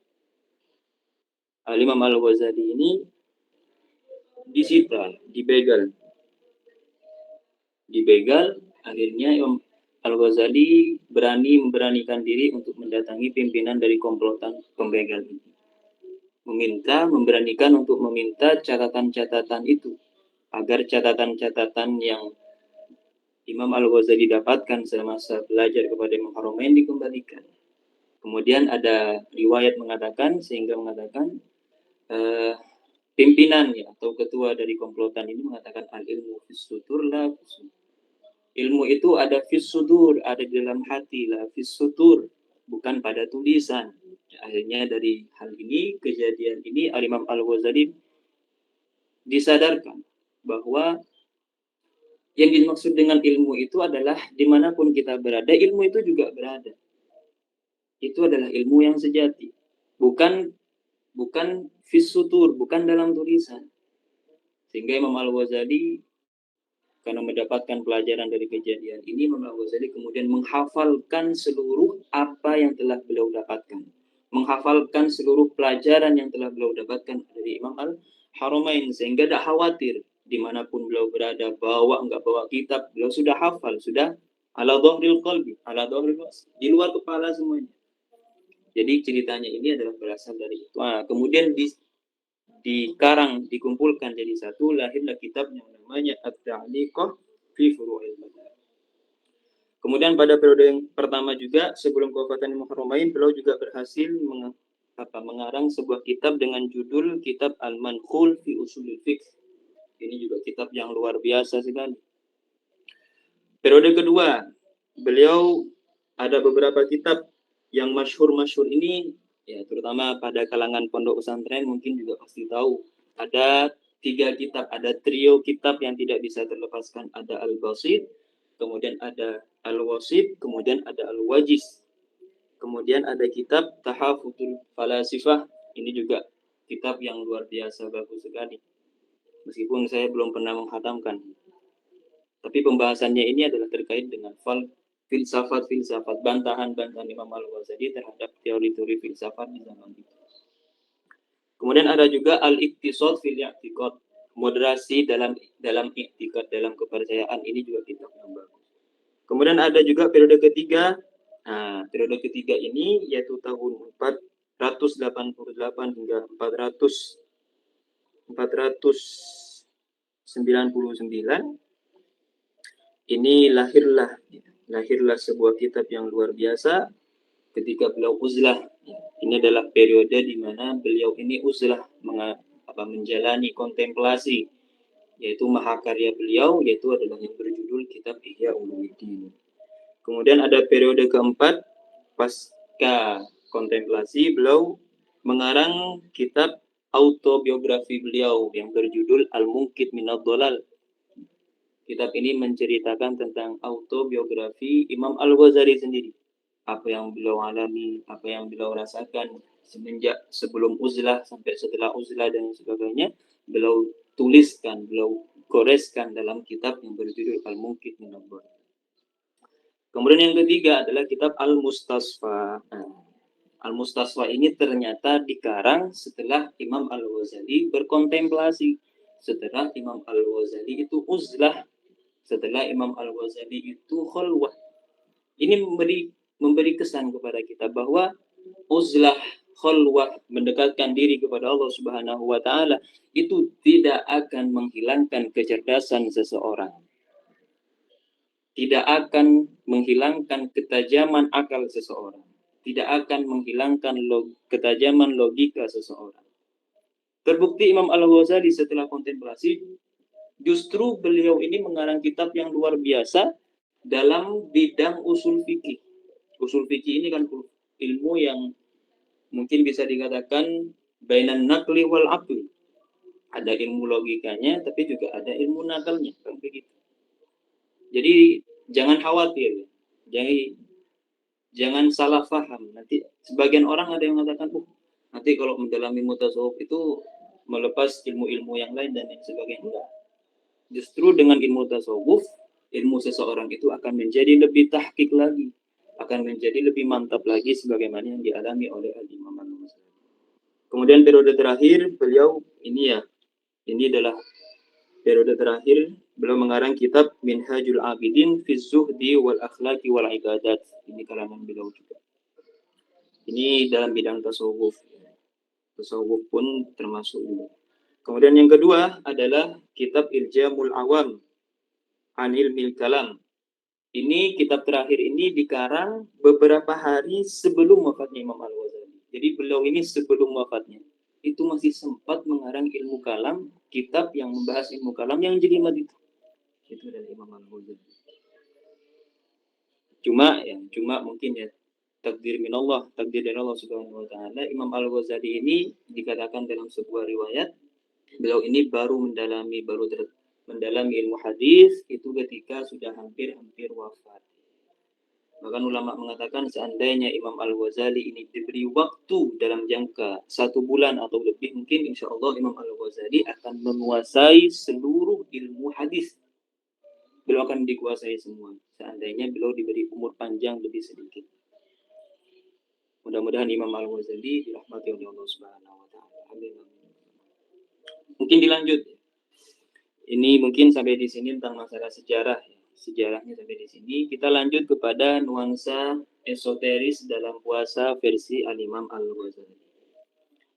Al-Imam Al-Ghazali ini disita, dibegal. Akhirnya Imam Al-Ghazali memberanikan diri untuk mendatangi pimpinan dari komplotan pembegal ini. Memberanikan untuk meminta catatan-catatan itu. agar catatan-catatan yang Imam Al-Ghazali dapatkan semasa belajar kepada Imam Haramain dikembalikan. Kemudian ada riwayat mengatakan, sehingga mengatakan pimpinan ya, atau ketua dari komplotan ini mengatakan al-ilmu fis sudur la fis sudur. Ilmu itu ada fis sudur, ada di dalam hati, la fis sudur, bukan pada tulisan. Akhirnya dari hal ini, kejadian ini, Al-Imam Al-Ghazali disadarkan bahwa yang dimaksud dengan ilmu itu adalah dimanapun kita berada, ilmu itu juga berada. Itu adalah ilmu yang sejati. Bukan fis sutur, bukan dalam tulisan. Sehingga Imam Al-Ghazali karena mendapatkan pelajaran dari kejadian ini, Imam Al-Ghazali kemudian menghafalkan seluruh apa yang telah beliau dapatkan. Menghafalkan seluruh pelajaran yang telah beliau dapatkan dari Imam Al-Haramain, sehingga tidak khawatir dimanapun beliau berada, bawa enggak bawa kitab, beliau sudah hafal, sudah ala dhahril qalbi, ala dhahril was, di luar kepala semuanya. Jadi ceritanya ini adalah berasal dari itu. Nah, kemudian dikarang, dikumpulkan jadi satu, lahirlah kitab yang namanya At-Ta'liqah fi Furu'il Madhab. Kemudian pada periode yang pertama juga, sebelum kewafatan Imam Haramain, beliau juga berhasil mengarang sebuah kitab dengan judul Kitab Al-Manqul fi Ushulil Fiqh. Ini juga kitab yang luar biasa sekali. Periode kedua, beliau ada beberapa kitab yang masyhur ini, ya terutama pada kalangan pondok pesantren mungkin juga pasti tahu. Ada 3 kitab, ada trio kitab yang tidak bisa terlepaskan. Ada Al-Basit, kemudian ada Al-Wasit, kemudian ada Al-Wajiz. Kemudian ada kitab Tahafutul Falasifah. Ini juga kitab yang luar biasa bagus sekali. Meskipun saya belum pernah menghatamkan. Tapi pembahasannya ini adalah terkait dengan filsafat, bantahan-bantahan Imam Al-Ghazali terhadap teori-teori filsafat di zaman itu. Kemudian ada juga Al-Iqtisad fil I'tiqad, moderasi dalam i'tiqad, dalam kepercayaan. Ini juga kitab yang bagus. Kemudian ada juga periode ketiga. Nah, periode ketiga ini yaitu tahun 488 hingga 499. Ini lahirlah sebuah kitab yang luar biasa ketika beliau uzlah. Ini adalah periode di mana beliau ini uzlah, menjalani kontemplasi, yaitu mahakarya beliau, yaitu adalah yang berjudul kitab Ihya Ulumuddin. Kemudian ada periode keempat, pasca kontemplasi, beliau mengarang kitab autobiografi beliau yang berjudul Al-Munqidh Minadh Dhalal. Kitab ini menceritakan tentang autobiografi Imam Al-Ghazali sendiri. Apa yang beliau alami, apa yang beliau rasakan semenjak sebelum uzlah sampai setelah uzlah dan sebagainya. Beliau tuliskan, beliau goreskan dalam kitab yang berjudul Al-Munqidh Minadh Dhalal. Kemudian yang ketiga adalah kitab Al-Mustasfa. Al-Mustasfa ini ternyata dikarang setelah Imam Al-Ghazali berkontemplasi. Setelah Imam Al-Ghazali itu uzlah, setelah Imam Al-Ghazali itu khalwah. Ini memberi kesan kepada kita bahwa uzlah, khalwah, mendekatkan diri kepada Allah Subhanahu wa taala itu tidak akan menghilangkan kecerdasan seseorang. Tidak akan menghilangkan ketajaman akal seseorang. Tidak akan menghilangkan ketajaman logika seseorang. Terbukti Imam Al-Ghazali setelah kontemplasi, justru beliau ini mengarang kitab yang luar biasa dalam bidang usul fikih. Usul fikih ini kan ilmu yang mungkin bisa dikatakan bainan naqli wal aqli. Ada ilmu logikanya, tapi juga ada ilmu nakalnya, kan begitu. Jadi jangan khawatir, jangan salah paham. Nanti sebagian orang ada yang mengatakan, nanti kalau mendalami mutasawuf itu melepas ilmu-ilmu yang lain dan lain sebagainya. Enggak. Justru dengan ilmu tasawuf, ilmu seseorang itu akan menjadi lebih tahqiq lagi, akan menjadi lebih mantap lagi sebagaimana yang dialami oleh Al-Imam Al-Ghazali. Kemudian periode terakhir beliau ini adalah periode terakhir beliau mengarang kitab Minhajul Abidin fi Zuhdi wal Akhlaqi wal Ibadat. Ini kalangan beliau juga. Ini dalam bidang tasawuf. Tasawuf pun termasuk juga. Kemudian yang kedua adalah kitab Iljamul Awam an Ilmil Kalam. Ini kitab terakhir ini dikarang beberapa hari sebelum wafatnya Imam Al-Ghazali. Jadi beliau ini sebelum wafatnya itu masih sempat mengarang ilmu kalam, kitab yang membahas ilmu kalam yang jelimet itu. Itu dari Imam Al-Ghazali. Cuma mungkin ya takdir minallah, takdir dari Allah Subhanahu wa taala. Imam Al-Ghazali ini dikatakan dalam sebuah riwayat beliau ini baru mendalami ilmu hadis itu ketika sudah hampir wafat. Bahkan ulama mengatakan seandainya Imam Al-Ghazali ini diberi waktu dalam jangka 1 bulan atau lebih, mungkin insya Allah Imam Al-Ghazali akan menguasai seluruh ilmu hadis. Beliau akan dikuasai semua. Seandainya beliau diberi umur panjang lebih sedikit. Mudah-mudahan Imam Al-Ghazali dirahmati oleh Allah Subhanahu wa taala. Amin. Mungkin dilanjut. Ini mungkin sampai di sini tentang masalah sejarah. Sejarahnya sampai di sini. Kita lanjut kepada nuansa esoteris dalam puasa versi Al-Imam Al-Ghazali.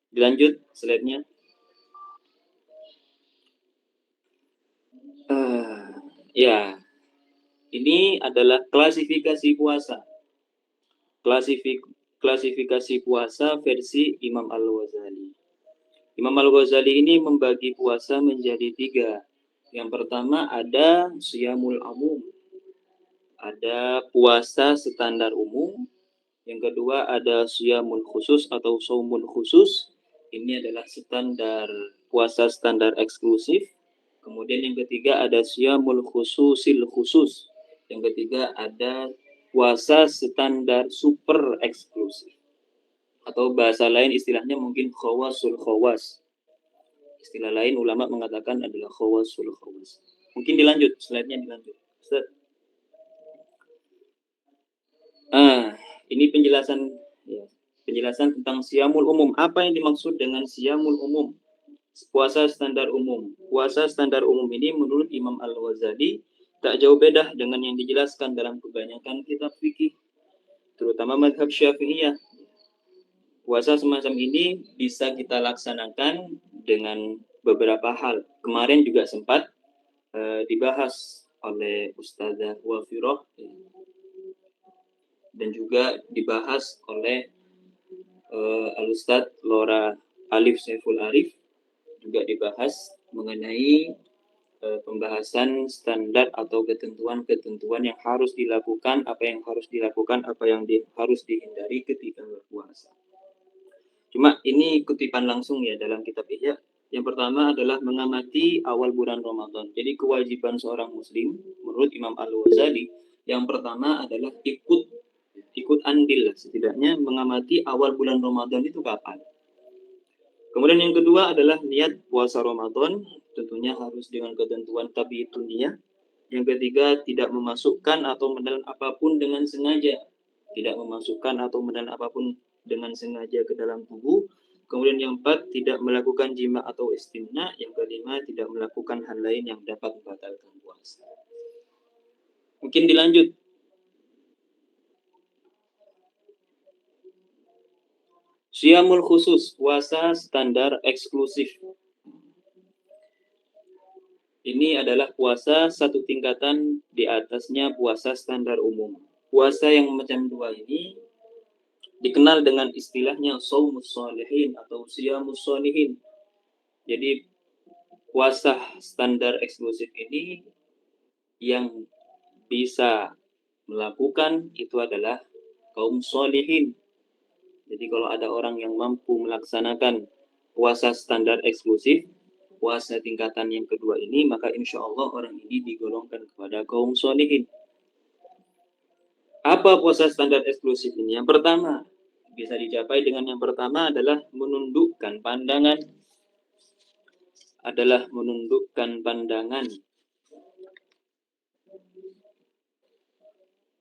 Dilanjut slide-nya. Ya, ini adalah klasifikasi puasa. Klasifikasi puasa versi Imam Al-Ghazali. Imam Al-Ghazali ini membagi puasa menjadi 3. Yang pertama ada siyamul umum. Ada puasa standar umum. Yang kedua ada siyamul khusus atau saumun khusus. Ini adalah puasa standar eksklusif. Kemudian yang ketiga ada siyamul khususil khusus. Yang ketiga ada puasa standar super eksklusif. Atau bahasa lain istilahnya mungkin khawasul khawas. Istilah lain ulama mengatakan adalah khawasul khawas. Mungkin dilanjut, slide-nya dilanjut. Ini penjelasan tentang siyamul umum. Apa yang dimaksud dengan siyamul umum? Puasa standar umum. Puasa standar umum ini menurut Imam Al-Ghazali tak jauh beda dengan yang dijelaskan dalam kebanyakan kitab fikih, terutama mazhab Syafi'iyah. Puasa semacam ini bisa kita laksanakan dengan beberapa hal. Kemarin juga sempat dibahas oleh Ustazah Wafiroh dan juga dibahas oleh Al-Ustadz Lora Alif Saiful Arif, juga dibahas mengenai pembahasan standar atau ketentuan-ketentuan yang harus dilakukan, apa yang harus dihindari ketika berpuasa. Cuma ini kutipan langsung ya dalam kitab Ihya. Yang pertama adalah mengamati awal bulan Ramadan. Jadi kewajiban seorang muslim menurut Imam Al-Ghazali yang pertama adalah ikut andil, setidaknya mengamati awal bulan Ramadan itu kapan. Kemudian yang kedua adalah niat puasa Ramadan, tentunya harus dengan ketentuan tabi'atun niyah. Yang ketiga, tidak memasukkan atau menelan apapun dengan sengaja. Tidak memasukkan atau menelan apapun dengan sengaja ke dalam tubuh. Kemudian yang keempat, tidak melakukan jima atau istimna. Yang kelima, tidak melakukan hal lain yang dapat membatalkan puasa. Mungkin dilanjut. Siyamul khusus, puasa standar eksklusif. Ini adalah puasa satu tingkatan di atasnya puasa standar umum. Puasa yang macam 2 ini dikenal dengan istilahnya shaumus sholihin atau siyamus sholihin. Jadi puasa standar eksklusif ini yang bisa melakukan itu adalah kaum sholihin. Jadi kalau ada orang yang mampu melaksanakan puasa standar eksklusif, puasa tingkatan yang kedua ini, maka insya Allah orang ini digolongkan kepada kaum sholihin. Apa puasa standar eksklusif ini? Yang pertama, bisa dicapai dengan yang pertama adalah menundukkan pandangan.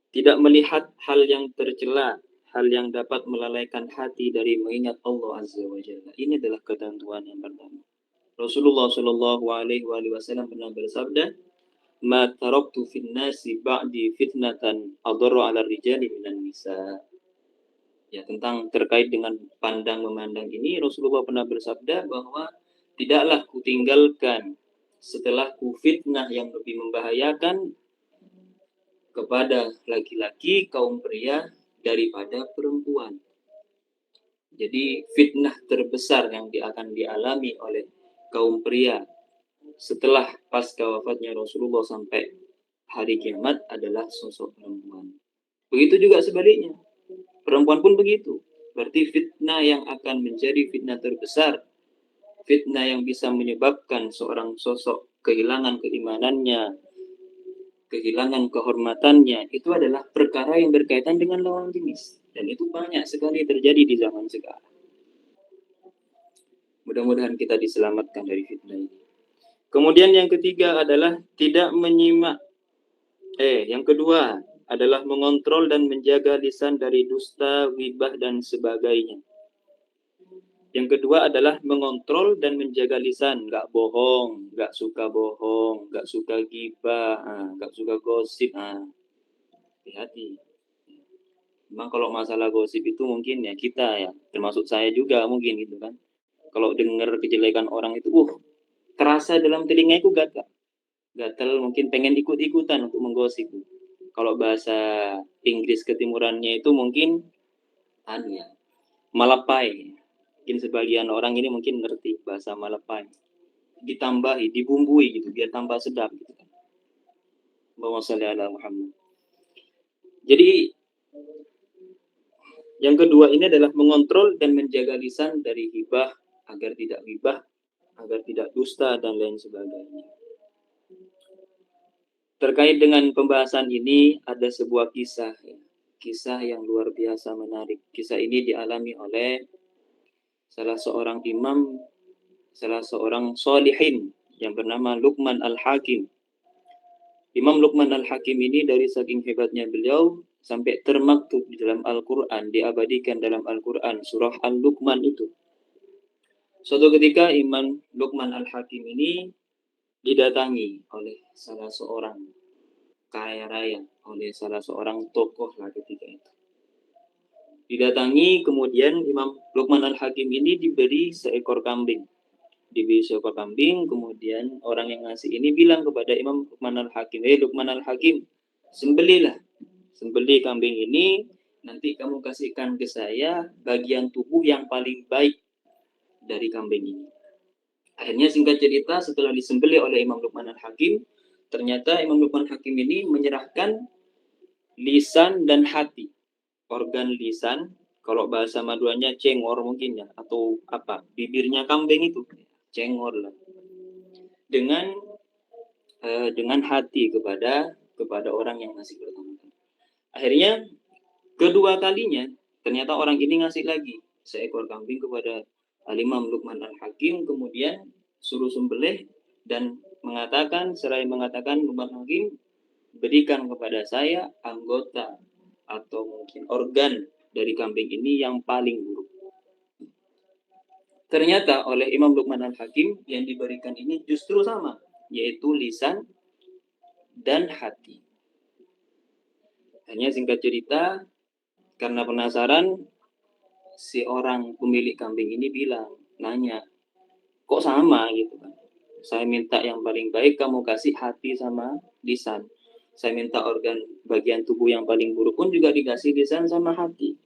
Tidak melihat hal yang tercela, hal yang dapat melalaikan hati dari mengingat Allah Azza wa Jalla. Ini adalah ketentuan yang pertama. Rasulullah Shallallahu Alaihi Wasallam pernah bersabda, "Ma taraktu fin nasi ba'di fitnatan adharru 'ala rijali minan nisa." Ya, tentang terkait dengan pandang memandang ini Rasulullah pernah bersabda bahwa tidaklah kutinggalkan setelah kufitnah yang lebih membahayakan kepada laki-laki kaum pria daripada perempuan. Jadi fitnah terbesar yang akan dialami oleh kaum pria setelah pasca wafatnya Rasulullah sampai hari kiamat adalah sosok perempuan. Begitu juga sebaliknya. Perempuan pun begitu. Berarti fitnah yang akan menjadi fitnah terbesar, fitnah yang bisa menyebabkan seorang sosok kehilangan keimanannya, kehilangan kehormatannya, itu adalah perkara yang berkaitan dengan lawan jenis. Dan itu banyak sekali terjadi di zaman sekarang. Mudah-mudahan kita diselamatkan dari fitnah ini. Kemudian yang ketiga adalah tidak menyimak. Yang kedua adalah mengontrol dan menjaga lisan dari dusta, ghibah, dan sebagainya. Yang kedua adalah mengontrol dan menjaga lisan, nggak bohong, nggak suka bohong, nggak suka ghibah, nggak suka gosip. Hati-hati. Memang kalau masalah gosip itu mungkin ya kita ya, termasuk saya juga mungkin gitu kan. Kalau dengar kejelekan orang itu, terasa dalam telinga itu gatal, mungkin pengen ikut-ikutan untuk menggosip. Kalau bahasa Inggris ketimurannya itu mungkin malapai. Mungkin sebagian orang ini mungkin ngerti bahasa malapai. Ditambahi, dibumbui gitu biar tambah sedap gitu kan. Allahumma shalli ala Muhammad. Jadi yang kedua ini adalah mengontrol dan menjaga lisan dari ghibah, agar tidak ghibah, agar tidak dusta dan lain sebagainya. Terkait dengan pembahasan ini ada sebuah kisah yang luar biasa menarik. Kisah ini dialami oleh salah seorang imam, salah seorang solihin yang bernama Luqman Al-Hakim. Imam Luqman Al-Hakim ini dari saking hebatnya beliau sampai termaktub di dalam Al-Quran, diabadikan dalam Al-Quran, surah Al-Luqman itu. Suatu ketika Imam Luqman Al-Hakim ini didatangi oleh salah seorang kaya raya, oleh salah seorang tokoh lah ketika itu. Didatangi, kemudian Imam Luqman Al-Hakim ini diberi seekor kambing. Kemudian orang yang ngasih ini bilang kepada Imam Luqman Al-Hakim, Luqman Al-Hakim, sembeli kambing ini, nanti kamu kasihkan ke saya bagian tubuh yang paling baik dari kambing ini. Akhirnya singkat cerita, setelah disembelih oleh Imam Luqman Al-Hakim, ternyata Imam Luqman Al-Hakim ini menyerahkan lisan dan hati. Organ lisan, kalau bahasa Maduanya cengor mungkin ya, atau apa, bibirnya kambing itu cengor lah, dengan hati kepada orang yang ngasih pertama. Akhirnya kedua kalinya ternyata orang ini ngasih lagi seekor kambing kepada Imam Luqman Al-Hakim, kemudian suruh sembelih dan seraya mengatakan Luqman Al-Hakim, berikan kepada saya anggota atau mungkin organ dari kambing ini yang paling buruk. Ternyata oleh Imam Luqman Al-Hakim yang diberikan ini justru sama, yaitu lisan dan hati. Hanya singkat cerita, karena penasaran, si orang pemilik kambing ini nanya, kok sama gitu kan? Saya minta yang paling baik, kamu kasih hati sama lisan. Saya minta organ bagian tubuh yang paling buruk pun juga dikasih lisan sama hati.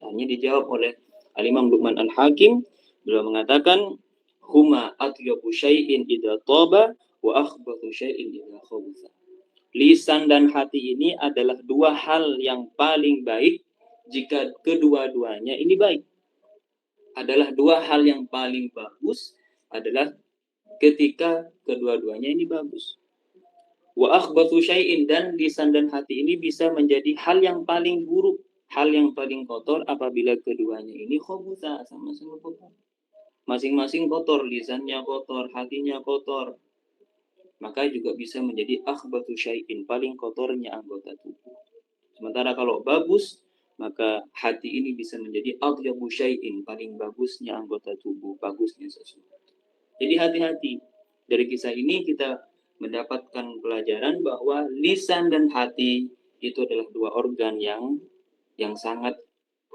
Hanya dijawab oleh Al-Imam Luqman Al-Hakim, beliau mengatakan, huma atyabu syai'in idza taba wa akhbathu syai'in idza khabutha. Lisan dan hati ini adalah dua hal yang paling baik jika kedua-duanya ini baik. Adalah dua hal yang paling bagus adalah ketika kedua-duanya ini bagus. Wa akhbathu syai'in, dan lisan dan hati ini bisa menjadi hal yang paling buruk, hal yang paling kotor apabila keduanya ini khabutha, sama-sama kotor. Masing-masing kotor, lisannya kotor, hatinya kotor. Maka juga bisa menjadi akhbathu syai'in, paling kotornya anggota tubuh. Sementara kalau bagus, maka hati ini bisa menjadi atyabu syai'in, paling bagusnya anggota tubuh, bagusnya sesuatu. Jadi hati-hati. Dari kisah ini kita mendapatkan pelajaran bahwa lisan dan hati itu adalah dua organ yang sangat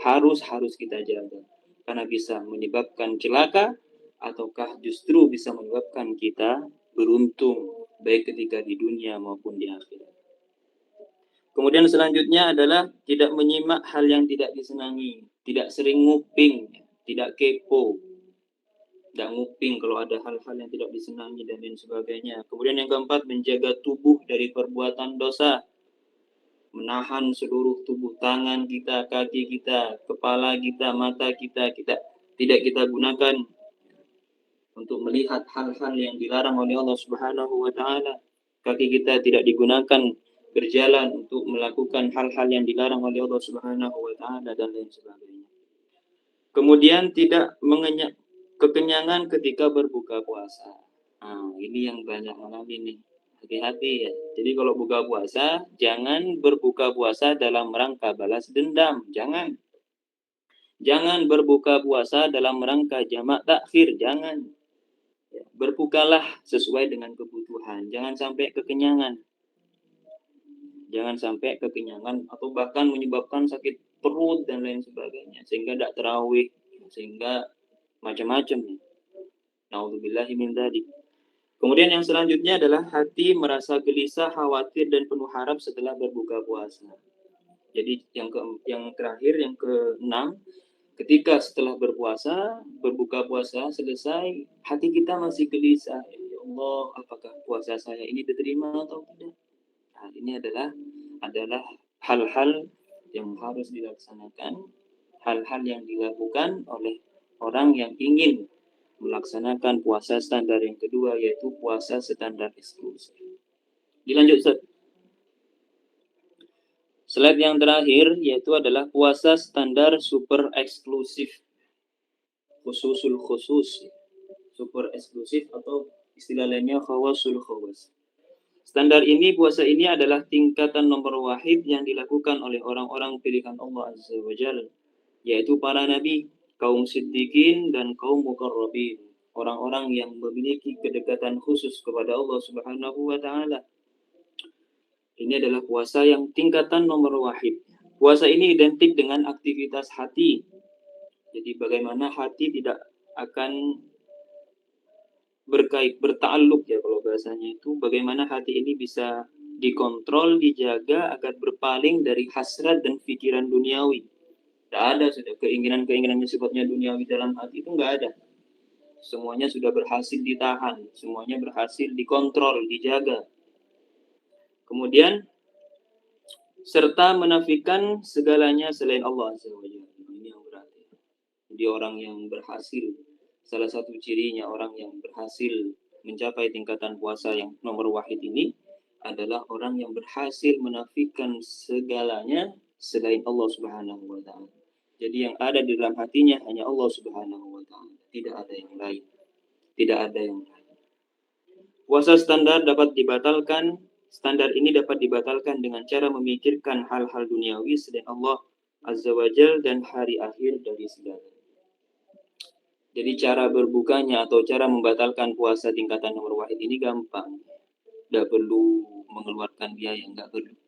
harus kita jaga, karena bisa menyebabkan celaka ataukah justru bisa menyebabkan kita beruntung baik ketika di dunia maupun di akhirat. Kemudian selanjutnya adalah tidak menyimak hal yang tidak disenangi, tidak sering nguping, tidak kepo, tidak nguping kalau ada hal-hal yang tidak disenangi dan lain sebagainya. Kemudian yang keempat, menjaga tubuh dari perbuatan dosa, menahan seluruh tubuh, tangan kita, kaki kita, kepala kita, mata kita, tidak kita gunakan untuk melihat hal-hal yang dilarang oleh Allah Subhanahu wa taala. Kaki kita tidak digunakan berjalan untuk melakukan hal-hal yang dilarang oleh Allah Subhanahu wa taala dan lain sebagainya. Kemudian tidak kekenyangan ketika berbuka puasa. Nah, ini yang banyak mengalami nih. Hati-hati ya. Jadi kalau buka puasa, jangan berbuka puasa dalam rangka balas dendam. Jangan. Jangan berbuka puasa dalam rangka jamak takhir. Jangan. Berbukalah sesuai dengan kebutuhan. Jangan sampai kekenyangan. Jangan sampai kekenyangan atau bahkan menyebabkan sakit perut dan lain sebagainya. Sehingga tidak terawih. Sehingga macam-macam. Naudzubillahi min dzalik. Kemudian yang selanjutnya adalah hati merasa gelisah, khawatir, dan penuh harap setelah berbuka puasa. Jadi yang terakhir, yang keenam, ketika setelah berbuka puasa selesai, hati kita masih gelisah. Ya Allah, apakah puasa saya ini diterima atau tidak? Nah, ini adalah hal-hal yang harus dilaksanakan, hal-hal yang dilakukan oleh orang yang ingin melaksanakan puasa standar yang kedua, yaitu puasa standar eksklusif. Dilanjut, Ustaz. Slide yang terakhir yaitu adalah puasa standar super eksklusif, khususul khusus, super eksklusif atau istilah lainnya khawasul khawas. Standar ini, puasa ini adalah tingkatan nomor wahid yang dilakukan oleh orang-orang pilihan Allah Azza wa Jalla, yaitu para nabi, kaum siddiqin, dan kaum muqarrabin, orang-orang yang memiliki kedekatan khusus kepada Allah Subhanahu wa taala. Ini adalah puasa yang tingkatan nomor wahid. Puasa ini identik dengan aktivitas hati. Jadi bagaimana hati tidak akan berta'alluq ya kalau bahasanya itu, bagaimana hati ini bisa dikontrol, dijaga agar berpaling dari hasrat dan pikiran duniawi. Tidak ada sudah keinginan-keinginan yang sifatnya duniawi dalam hati itu nggak ada. Semuanya sudah berhasil ditahan, semuanya berhasil dikontrol, dijaga. Kemudian serta menafikan segalanya selain Allah Azza wa Jalla. Ini yang berarti. Jadi orang yang berhasil, salah satu cirinya orang yang berhasil mencapai tingkatan puasa yang nomor wahid ini adalah orang yang berhasil menafikan segalanya selain Allah Subhanahu wa taala. Jadi yang ada di dalam hatinya hanya Allah Subhanahu wa taala, tidak ada yang lain. Tidak ada yang lain. Puasa standar ini dapat dibatalkan dengan cara memikirkan hal-hal duniawi selain Allah Azza wa Jal dan hari akhir dari segala. Jadi cara berbukanya atau cara membatalkan puasa tingkatan nomor wahid ini gampang. Tidak perlu mengeluarkan biaya, nggak perlu.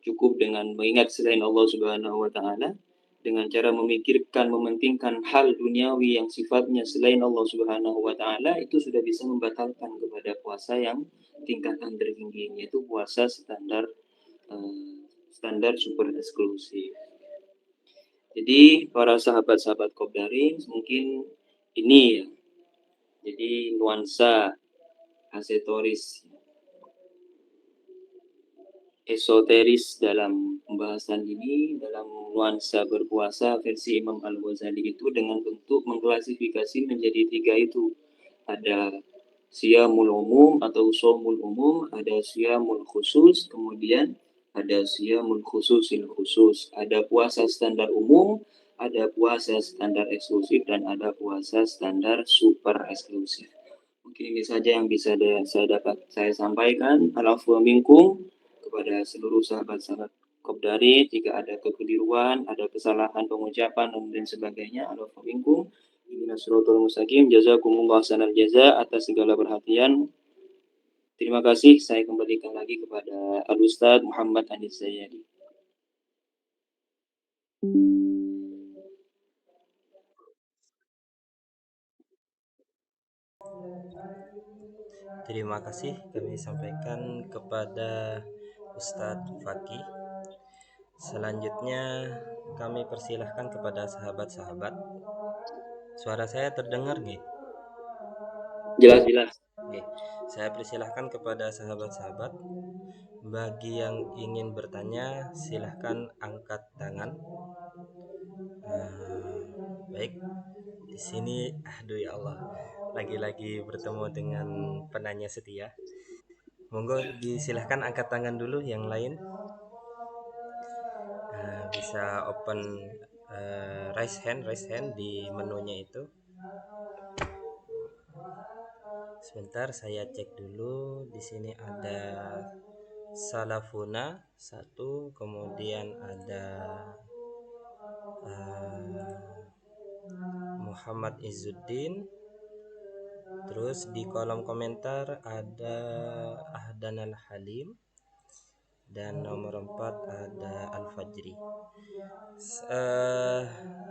Cukup dengan mengingat selain Allah Subhanahu wa taala, dengan cara memikirkan, mementingkan hal duniawi yang sifatnya selain Allah Subhanahu wa taala, itu sudah bisa membatalkan kepada puasa yang tingkatan tertinggi, yaitu puasa standar super eksklusif. Jadi para sahabat-sahabat Qobdarin mungkin ini ya. Jadi nuansa asetoris, esoteris dalam pembahasan ini, dalam nuansa berpuasa versi Imam Al-Ghazali itu dengan bentuk mengklasifikasi menjadi tiga itu. Ada siyamul umum atau somul umum, ada siyamul khusus, kemudian ada siyamul khususil khusus. Ada puasa standar umum, ada puasa standar eksklusif, dan ada puasa standar super eksklusif. Mungkin ini saja yang bisa saya sampaikan. Al-afwa minkum kepada seluruh sahabat-sahabat Qobdari. Jika ada kekeliruan, ada kesalahan pengucapan dan sebagainya, al-afwa minkum. Ihdinas siratal mustaqim. Jazakumullah sanal jaza atas segala perhatian. Terima kasih. Saya kembalikan lagi kepada Al-Ustaz Muhammad Anis Zayyadi. Terima kasih kami sampaikan kepada Ustadz Fakih. Selanjutnya kami persilahkan kepada sahabat-sahabat. Suara saya terdengar nggih? Jelas-jelas. Oke, saya persilahkan kepada sahabat-sahabat. Bagi yang ingin bertanya, silahkan angkat tangan. Baik, di sini, aduh ya Allah, lagi-lagi bertemu dengan penanya setia. Monggo disilahkan angkat tangan dulu yang lain. Bisa open raise hand di menunya itu. Sebentar saya cek dulu. Di sini ada Salafuna satu, kemudian ada Muhammad Izzuddin. Terus di kolom komentar ada Ahdan Al Halim, dan nomor 4 ada Al Fajri.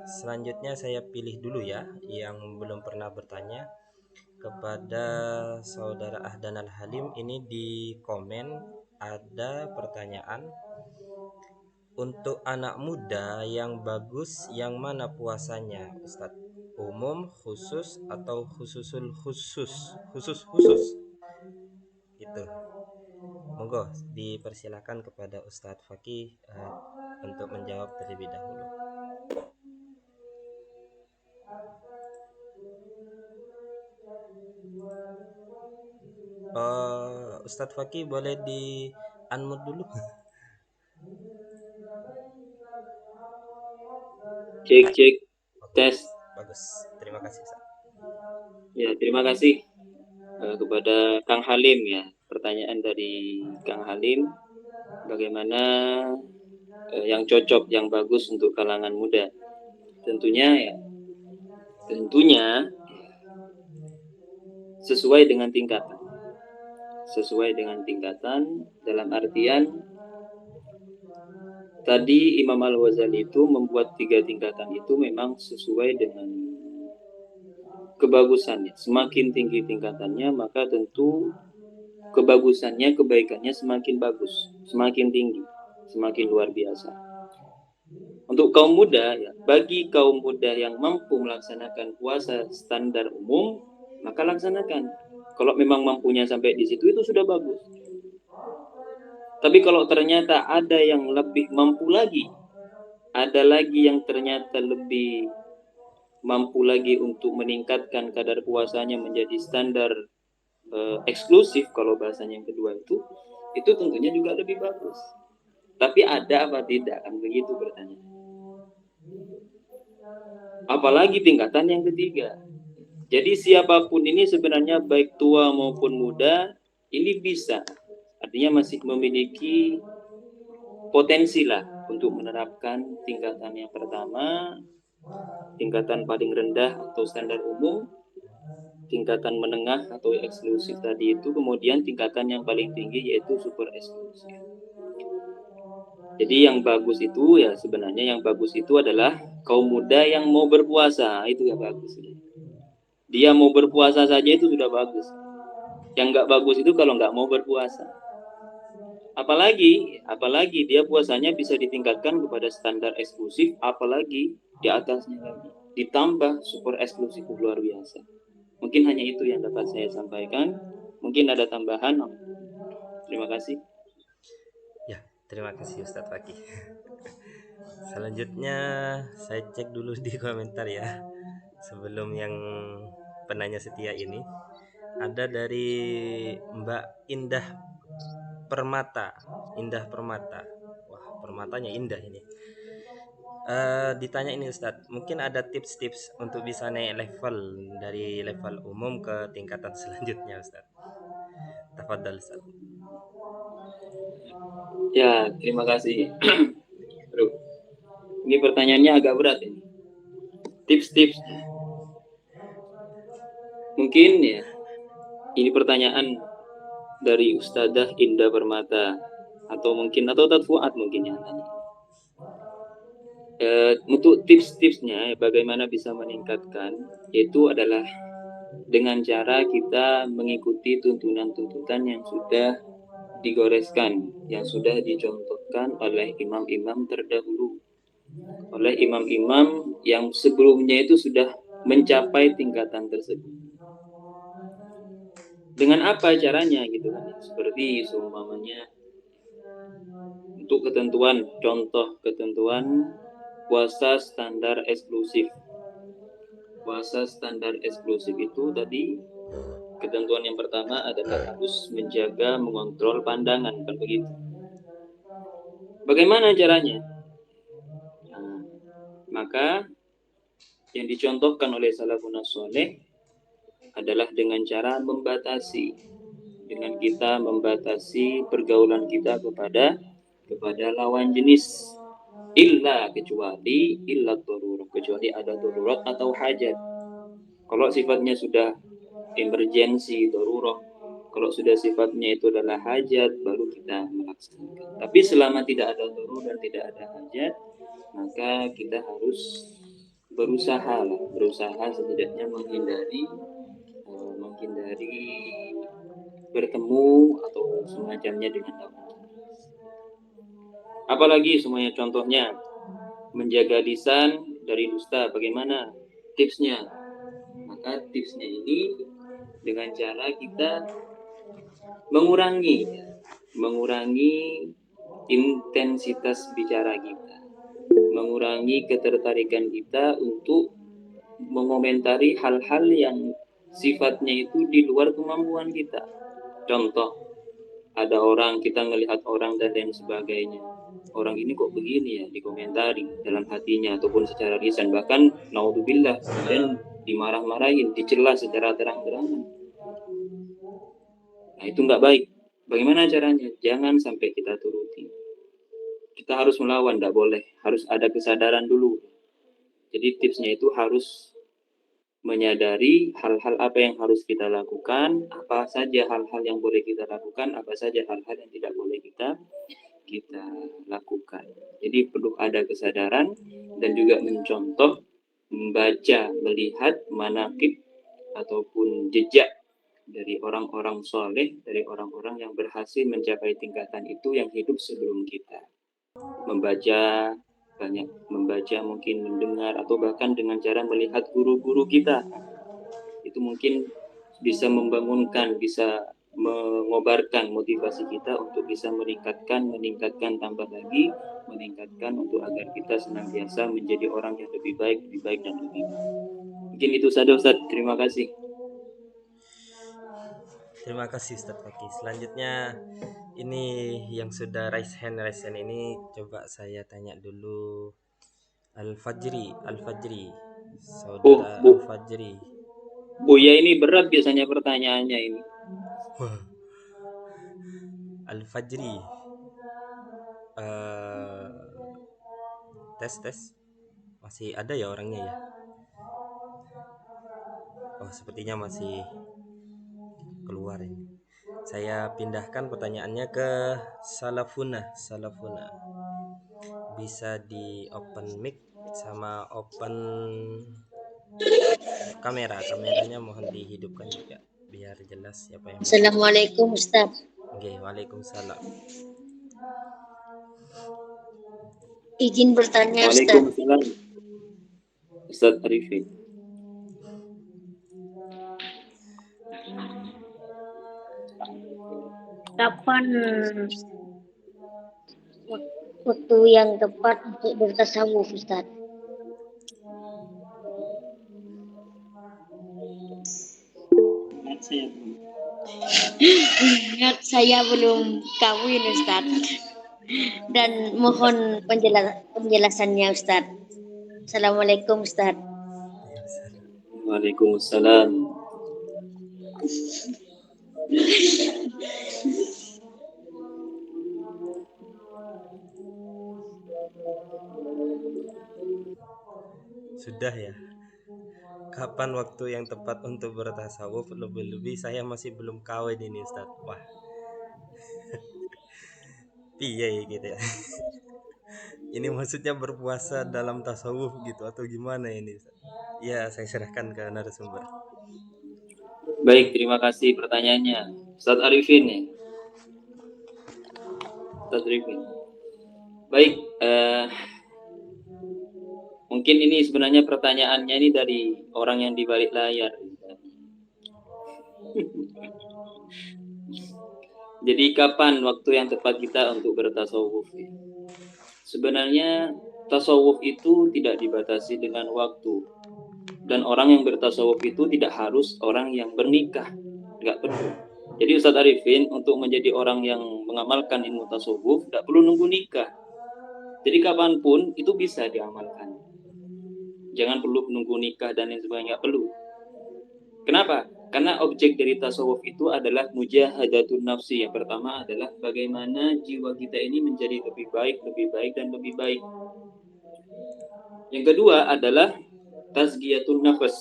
Selanjutnya saya pilih dulu ya yang belum pernah bertanya. Kepada saudara Ahdan Al Halim, ini di komen ada pertanyaan, untuk anak muda yang bagus yang mana puasanya Ustadz? Umum, khusus, atau khususul khusus? Khusus itu. Monggo dipersilakan kepada Ustadz Fakih untuk menjawab terlebih dahulu. Ustadz Fakih boleh di unmute dulu. Cek tes. Bagus. Terima kasih Ustadz. Ya, terima kasih kepada Kang Halim ya. Pertanyaan dari Kang Halim, bagaimana yang cocok, yang bagus untuk kalangan muda? Tentunya sesuai dengan tingkatan. Sesuai dengan tingkatan dalam artian tadi Imam Al-Ghazali itu membuat 3 tingkatan itu memang sesuai dengan kebagusannya. Semakin tinggi tingkatannya, maka tentu kebagusannya, kebaikannya semakin bagus, semakin tinggi, semakin luar biasa. Untuk kaum muda, ya, bagi kaum muda yang mampu melaksanakan puasa standar umum, maka laksanakan. Kalau memang mampunya sampai di situ, itu sudah bagus. Tapi kalau ternyata ada yang lebih mampu lagi, ada lagi yang ternyata lebih mampu lagi untuk meningkatkan kadar puasanya menjadi standar eksklusif, kalau bahasanya yang kedua itu tentunya juga lebih bagus. Tapi ada apa tidak, kan begitu bertanya. Apalagi tingkatan yang ketiga. Jadi siapapun ini sebenarnya baik tua maupun muda ini bisa, artinya masih memiliki potensi lah untuk menerapkan tingkatan yang pertama, tingkatan paling rendah atau standar umum, tingkatan menengah atau eksklusif tadi itu, kemudian tingkatan yang paling tinggi yaitu super eksklusif. Jadi yang bagus itu ya, sebenarnya yang bagus itu adalah kaum muda yang mau berpuasa, itu ya bagus. Dia mau berpuasa saja itu sudah bagus. Yang nggak bagus itu kalau nggak mau berpuasa. Apalagi dia puasanya bisa ditingkatkan kepada standar eksklusif, apalagi di atasnya lagi. Ditambah super eksklusif luar biasa. Mungkin hanya itu yang dapat saya sampaikan. Mungkin ada tambahan. Terima kasih. Ya, terima kasih Ustadz Fakih. Selanjutnya saya cek dulu di komentar ya. Sebelum yang penanya setia ini, ada dari Mbak Indah Permata. Wah, permatanya indah ini. Ditanya ini Ustadz, mungkin ada tips-tips untuk bisa naik level dari level umum ke tingkatan selanjutnya Ustadz. Tafadhal Ustadz. Ya, terima kasih. Ini pertanyaannya agak berat ini. Tips-tips. Mungkin ya, ini pertanyaan dari Ustadzah Indah Permata atau Tat Fuad mungkin yang tanya. Untuk tips-tipsnya bagaimana bisa meningkatkan, itu adalah dengan cara kita mengikuti tuntunan-tuntunan yang sudah digoreskan, yang sudah dicontohkan oleh imam-imam terdahulu, oleh imam-imam yang sebelumnya itu sudah mencapai tingkatan tersebut. Dengan apa caranya gitu kan? Seperti seumpamanya untuk ketentuan, contoh ketentuan puasa standar eksklusif. Puasa standar eksklusif itu tadi ketentuan yang pertama adalah harus menjaga mengontrol pandangan, kan begitu. Bagaimana caranya? Nah, maka yang dicontohkan oleh salafun saleh adalah dengan cara membatasi, dengan kita membatasi pergaulan kita kepada lawan jenis, illa darurat, kecuali ada darurat atau hajat. Kalau sifatnya sudah emergensi, darurat, kalau sudah sifatnya itu adalah hajat, baru kita melaksanakan. Tapi selama tidak ada darurat dan tidak ada hajat, maka kita harus berusaha setidaknya menghindari bertemu atau semacamnya dengan lawan. Apalagi semuanya contohnya menjaga lisan dari dusta. Bagaimana tipsnya? Maka tipsnya ini dengan cara kita mengurangi intensitas bicara kita, mengurangi ketertarikan kita untuk mengomentari hal-hal yang sifatnya itu di luar kemampuan kita. Contoh, ada orang, kita melihat orang dan lain sebagainya. Orang ini kok begini ya, dikomentari dalam hatinya ataupun secara lisan, bahkan naudzubillah kemudian dimarah-marahin, dicela secara terang-terangan. Nah, itu nggak baik. Bagaimana caranya? Jangan sampai kita turuti. Kita harus melawan, nggak boleh. Harus ada kesadaran dulu. Jadi tipsnya itu harus menyadari hal-hal apa yang harus kita lakukan, apa saja hal-hal yang boleh kita lakukan, apa saja hal-hal yang tidak boleh kita lakukan. Jadi perlu ada kesadaran dan juga mencontoh, membaca, melihat manaqib ataupun jejak dari orang-orang soleh, dari orang-orang yang berhasil mencapai tingkatan itu yang hidup sebelum kita. Membaca, banyak membaca, mungkin mendengar, atau bahkan dengan cara melihat guru-guru kita. Itu mungkin bisa membangunkan, bisa mengobarkan motivasi kita untuk bisa meningkatkan tambah lagi, meningkatkan untuk agar kita senantiasa menjadi orang yang lebih baik dan lebih baik. Mungkin itu saja Ustaz, terima kasih. Terima kasih Ustadz Fakih. Selanjutnya ini yang sudah raise hand ini coba saya tanya dulu. Al Fajri, Oh, saudara Al Fajri. Buya ini berat biasanya pertanyaannya ini. Al Fajri, uh, tes masih ada ya orangnya ya? Oh sepertinya masih keluar ini. Saya pindahkan pertanyaannya ke Salafuna. Bisa di open mic sama open kameranya mohon dihidupkan juga biar jelas siapa yang bertanya. Assalamualaikum Ustaz. Oke, waalaikumsalam. Izin bertanya Ustaz. Waalaikumsalam. Ustaz Arifin. Kapan waktu yang tepat untuk bertasawuf Ustaz? Ingat saya belum kawin Ustaz. Dan mohon penjelasannya Ustaz. Assalamualaikum Ustaz. Waalaikumsalam. Sudah ya. Kapan waktu yang tepat untuk bertasawuf? Lebih-lebih saya masih belum kawin ini Ustaz. Wah. Piye gitu ya. Ini maksudnya berpuasa dalam tasawuf gitu atau gimana ini Ustaz? Ya, saya serahkan ke narasumber. Baik, terima kasih pertanyaannya. Ustaz Arifin ya. Ustaz Arifin. Baik, mungkin ini sebenarnya pertanyaannya ini dari orang yang di balik layar. Jadi kapan waktu yang tepat kita untuk bertasawuf? Sebenarnya tasawuf itu tidak dibatasi dengan waktu. Dan orang yang bertasawuf itu tidak harus orang yang bernikah. Enggak perlu. Jadi Ustaz Arifin untuk menjadi orang yang mengamalkan ilmu tasawuf tidak perlu nunggu nikah. Jadi kapanpun itu bisa diamalkan. Jangan perlu menunggu nikah dan lain sebagainya, nggak perlu. Kenapa? Karena objek dari tasawuf itu adalah mujahadatun nafsi. Yang pertama adalah bagaimana jiwa kita ini menjadi lebih baik, dan lebih baik. Yang kedua adalah tazkiyatun nafas.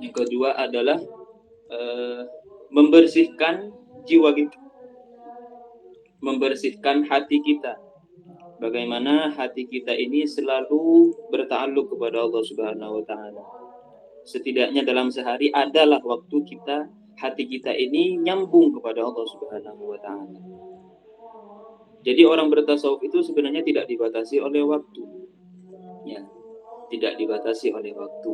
Yang kedua adalah membersihkan jiwa kita, membersihkan hati kita. Bagaimana hati kita ini selalu berta'alluq kepada Allah Subhanahu wa taala. Setidaknya dalam sehari adalah waktu kita, hati kita ini nyambung kepada Allah Subhanahu wa taala. Jadi orang bertasawuf itu sebenarnya tidak dibatasi oleh waktu. Ya, tidak dibatasi oleh waktu.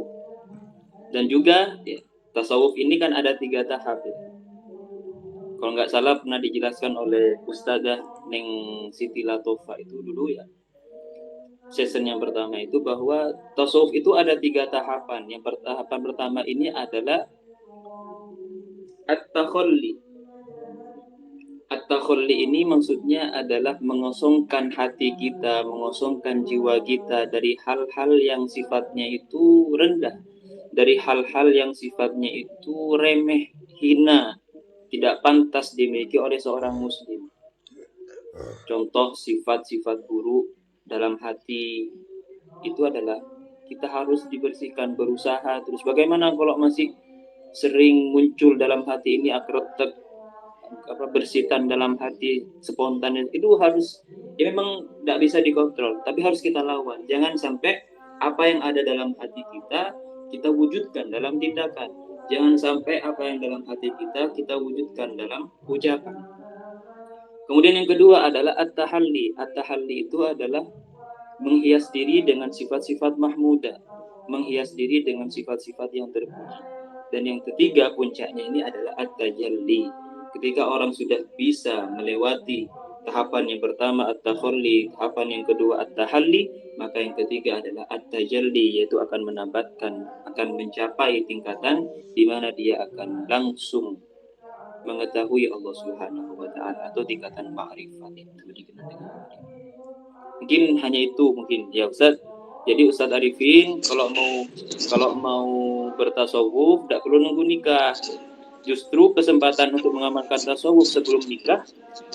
Dan juga ya, tasawuf ini kan ada 3 tahap ya. Kalau nggak salah pernah dijelaskan oleh Ustadzah Neng Siti Latofa itu dulu ya. Season yang pertama itu bahwa tasawuf itu ada 3 tahapan. Yang tahapan pertama ini adalah at-takhalli. At-takhalli ini maksudnya adalah mengosongkan hati kita, mengosongkan jiwa kita dari hal-hal yang sifatnya itu rendah, dari hal-hal yang sifatnya itu remeh, hina, tidak pantas dimiliki oleh seorang muslim. Contoh sifat-sifat buruk dalam hati itu adalah kita harus dibersihkan, berusaha terus. Bagaimana kalau masih sering muncul dalam hati ini bersitan dalam hati spontan, itu harus ya memang tidak bisa dikontrol, tapi harus kita lawan. Jangan sampai apa yang ada dalam hati kita wujudkan dalam tindakan. Jangan sampai apa yang dalam hati kita wujudkan dalam ucapan. Kemudian yang kedua adalah at-tahalli. At-tahalli itu adalah menghias diri dengan sifat-sifat mahmudah, menghias diri dengan sifat-sifat yang terpuji. Dan yang ketiga puncaknya ini adalah at-tajalli. Ketika orang sudah bisa melewati tahapan yang pertama at-takhalli, tahapan yang kedua at-tahalli, maka yang ketiga adalah at-tajalli, yaitu akan mencapai tingkatan di mana dia akan langsung mengetahui Allah Subhanahu wa taala atau tingkatan ma'rifat itu dikenal dengan ma'rifat. Mungkin hanya itu mungkin ya Ustaz. Jadi Ustaz Arifin kalau mau bertasawuf tidak perlu nunggu nikah. Justru kesempatan untuk mengamalkan tasawuf sebelum nikah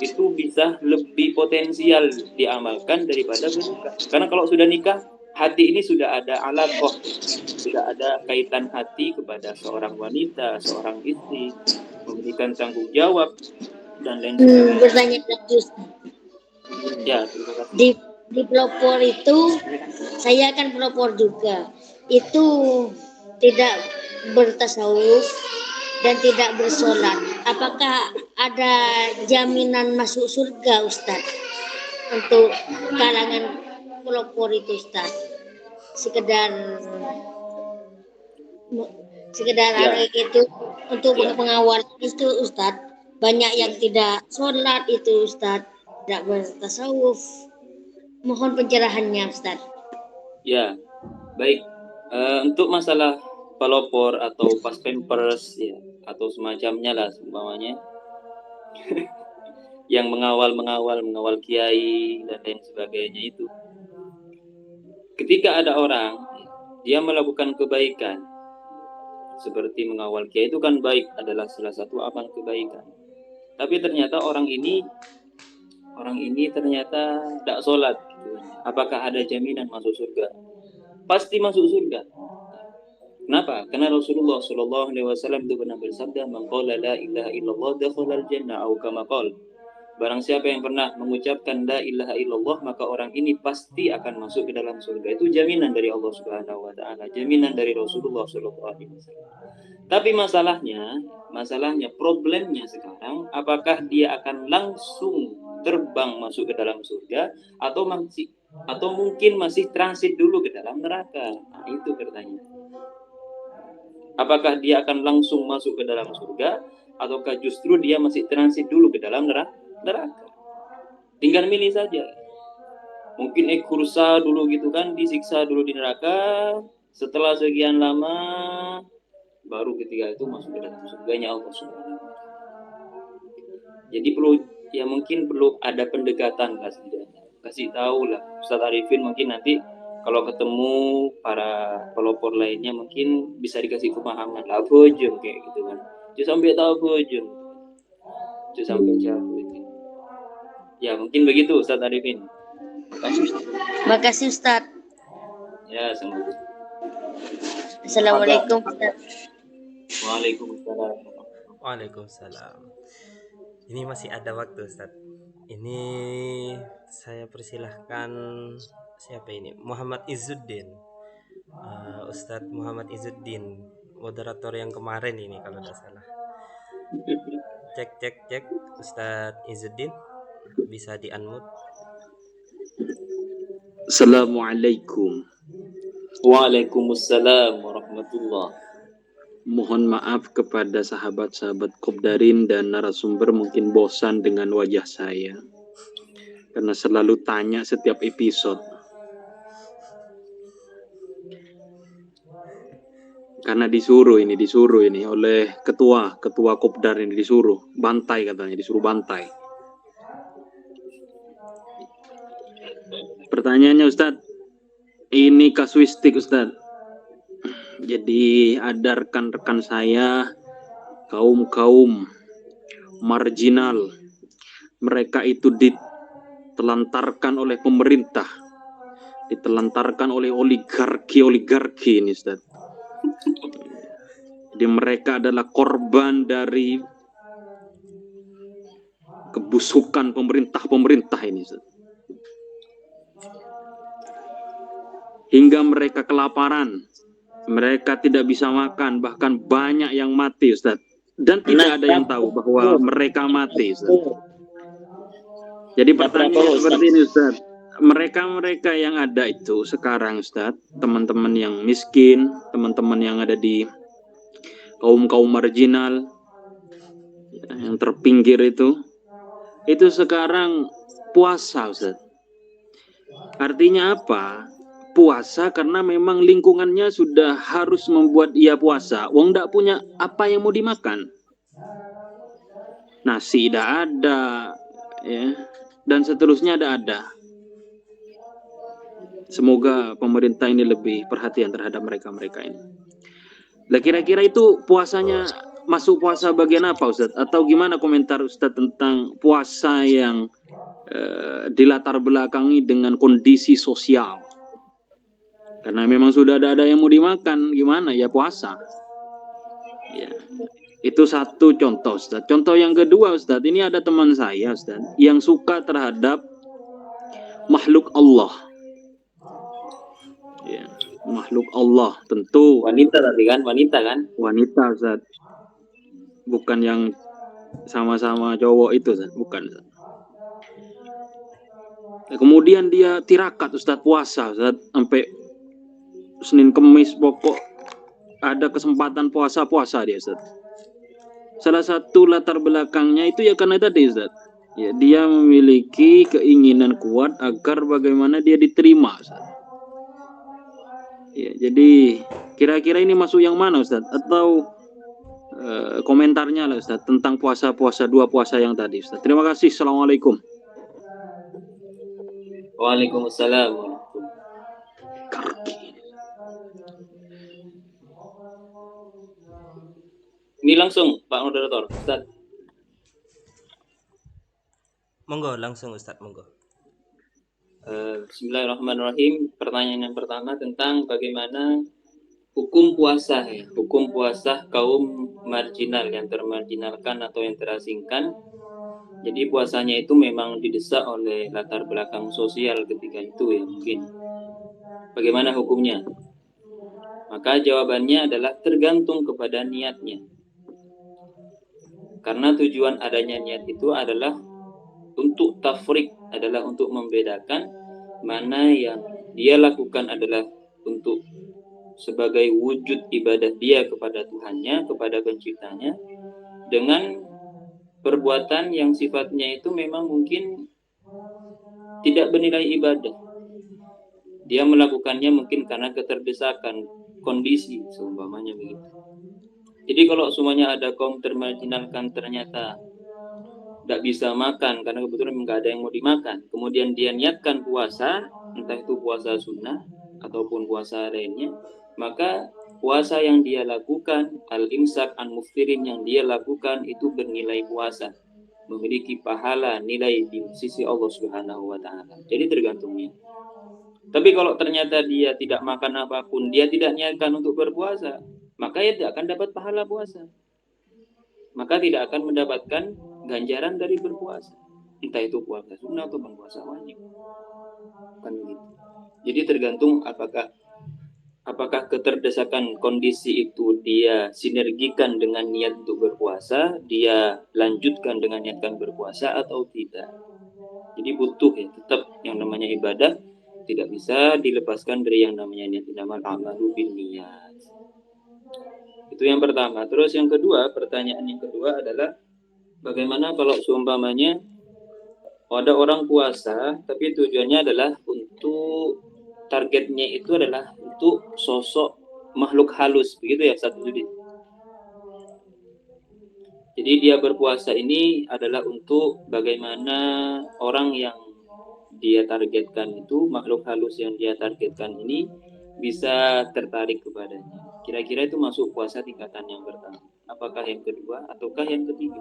itu bisa lebih potensial diamalkan daripada bernikah. Karena kalau sudah nikah, hati ini sudah ada alaqah, sudah ada kaitan hati kepada seorang wanita, seorang istri, memberikan tanggung jawab dan lain sebagainya. Bertanya lagi Ustaz. Ya, terima kasih. Di pelopor itu saya kan pelopor juga. Itu tidak bertasawuf dan tidak bersolat. Apakah ada jaminan masuk surga Ustaz untuk kalangan pelopor itu Ustaz? Sekedar Ya. itu untuk Ya. pengawal itu Ustaz. Banyak yang tidak sholat itu Ustaz, tidak bertasawuf. Mohon pencerahannya Ustaz. Ya, baik. Untuk masalah pelopor atau pas pampers ya atau semacamnya lah umpamanya yang mengawal kiai dan lain sebagainya itu. Ketika ada orang dia melakukan kebaikan seperti mengawal kiai itu kan baik, adalah salah satu amal kebaikan. Tapi ternyata orang ini ternyata tidak sholat. Apakah ada jaminan masuk surga? Pasti masuk surga. Kenapa? Karena Rasulullah Shallallahu Alaihi Wasallam itu pernah bersabda, "Man qala la ilaha illallah dakhala al-jannah," atau kama qala. Barang siapa yang pernah mengucapkan la ilaha illallah, maka orang ini pasti akan masuk ke dalam surga. Itu jaminan dari Allah Subhanahu wa taala, jaminan dari Rasulullah sallallahu alaihi wasallam. Tapi masalahnya problemnya sekarang, apakah dia akan langsung terbang masuk ke dalam surga atau mungkin masih transit dulu ke dalam neraka? Nah, itu pertanyaan. Apakah dia akan langsung masuk ke dalam surga ataukah justru dia masih transit dulu ke dalam neraka? Tinggal milih saja. Mungkin kursa dulu gitu kan, disiksa dulu di neraka, setelah sekian lama baru ketika itu masuk ke dalam surganya Allah Subhanahu wa taala. Jadi mungkin perlu ada pendekatan lah setidaknya. Kasih tahu lah Ustaz Arifin, mungkin nanti kalau ketemu para pelopor lainnya mungkin bisa dikasih pemahaman lah bojong kayak gitu kan. Jangan sampai tahu bojong. Jangan sampai jauh gitu. Ya mungkin begitu Ustaz Arifin. Makasih Ustaz. Ya, semoga. Assalamualaikum Ustaz. Waalaikumsalam. Waalaikumsalam. Ini masih ada waktu Ustaz. Ini saya persilahkan siapa ini? Muhammad Izzuddin. Ustadz Muhammad Izzuddin, moderator yang kemarin ini kalau tidak salah. Cek Ustadz Izzuddin, bisa di-unmute. Assalamualaikum. Waalaikumsalam warahmatullah. Mohon maaf kepada sahabat-sahabat Kopdarin dan narasumber mungkin bosan dengan wajah saya karena selalu tanya setiap episode. Karena disuruh ini oleh ketua Kopdar ini, disuruh bantai, katanya disuruh bantai. Pertanyaannya Ustadz, ini kasuistik Ustadz. Jadi ada rekan-rekan saya kaum marginal, mereka itu ditelantarkan oleh pemerintah, ditelantarkan oleh oligarki ini Ustaz. Jadi mereka adalah korban dari kebusukan pemerintah ini Ustaz. Hingga mereka kelaparan, mereka tidak bisa makan, bahkan banyak yang mati Ustaz. Dan tidak ada yang tahu bahwa mereka mati Ustaz. Jadi pertanyaan seperti ini Ustaz, mereka yang ada itu sekarang Ustaz, teman-teman yang miskin, teman-teman yang ada di kaum marginal, yang terpinggir itu sekarang puasa Ustaz. Artinya apa? Puasa karena memang lingkungannya sudah harus membuat ia puasa. Wong ndak punya apa yang mau dimakan. Nasi tidak ada, ya, dan seterusnya ada. Semoga pemerintah ini lebih perhatian terhadap mereka ini. Lah kira-kira itu puasanya masuk puasa bagian apa Ustaz? Atau gimana komentar Ustaz tentang puasa yang dilatar belakangi dengan kondisi sosial? Karena memang sudah ada yang mau dimakan, gimana ya puasa. Ya. Itu satu contoh Ustaz. Contoh yang kedua Ustaz, ini ada teman saya Ustaz yang suka terhadap makhluk Allah. Ya, makhluk Allah tentu Wanita tadi kan, wanita kan? Wanita Ustaz. Bukan yang sama-sama cowok itu Ustaz, bukan Ustaz. Kemudian dia tirakat Ustaz puasa Ustaz sampai Senin Kemis pokok ada kesempatan puasa dia Ustaz. Salah satu latar belakangnya itu ya karena tadi Ustaz. Ya, dia memiliki keinginan kuat agar bagaimana dia diterima Ustaz. Ya, jadi kira-kira ini masuk yang mana Ustaz? Atau komentarnya lah Ustaz tentang dua puasa yang tadi Ustaz. Terima kasih. Assalamualaikum. Waalaikumsalam. Ini langsung Pak Moderator, Ustaz. Monggo langsung Ustaz, monggo. Bismillahirrahmanirrahim. Pertanyaan yang pertama tentang bagaimana hukum puasa ya. Hukum puasa kaum marginal, yang termarginalkan atau yang terasingkan Jadi puasanya itu memang didesak oleh latar belakang sosial ketika itu ya mungkin. Bagaimana hukumnya? Maka jawabannya adalah tergantung kepada niatnya. Karena tujuan adanya niat itu adalah untuk tafrik, adalah untuk membedakan mana yang dia lakukan adalah untuk sebagai wujud ibadah dia kepada Tuhannya, kepada penciptanya, dengan perbuatan yang sifatnya itu memang mungkin tidak bernilai ibadah. Dia melakukannya mungkin karena keterdesakan kondisi, seumpamanya begitu. Jadi kalau semuanya ada kaum termarginalkan ternyata tidak bisa makan karena kebetulan nggak ada yang mau dimakan, kemudian dia niatkan puasa, entah itu puasa sunnah ataupun puasa lainnya, maka puasa yang dia lakukan, al-imsak an muftirin yang dia lakukan itu bernilai puasa, memiliki pahala nilai di sisi Allah Subhanahu wa taala. Jadi tergantungnya. Tapi kalau ternyata dia tidak makan apapun, dia tidak niatkan untuk berpuasa, maka dia tidak akan dapat pahala puasa. Maka tidak akan mendapatkan ganjaran dari berpuasa. Entah itu puasa sunnah ataupun puasa wajib. Kan begitu. Jadi tergantung apakah keterdesakan kondisi itu dia sinergikan dengan niat untuk berpuasa, dia lanjutkan dengan niatkan berpuasa atau tidak. Jadi butuh ya, tetap yang namanya ibadah tidak bisa dilepaskan dari yang namanya niat. Innamal a'malu binniyat. Itu yang pertama. Terus yang kedua, pertanyaan yang kedua adalah bagaimana kalau seumpamanya ada orang puasa tapi tujuannya adalah untuk targetnya itu adalah untuk sosok makhluk halus, begitu ya Ustaz Judi. Jadi dia berpuasa ini adalah untuk bagaimana orang yang dia targetkan itu, makhluk halus yang dia targetkan ini bisa tertarik kepadanya. Kira-kira itu masuk puasa tingkatan yang pertama. Apakah yang kedua ataukah yang ketiga?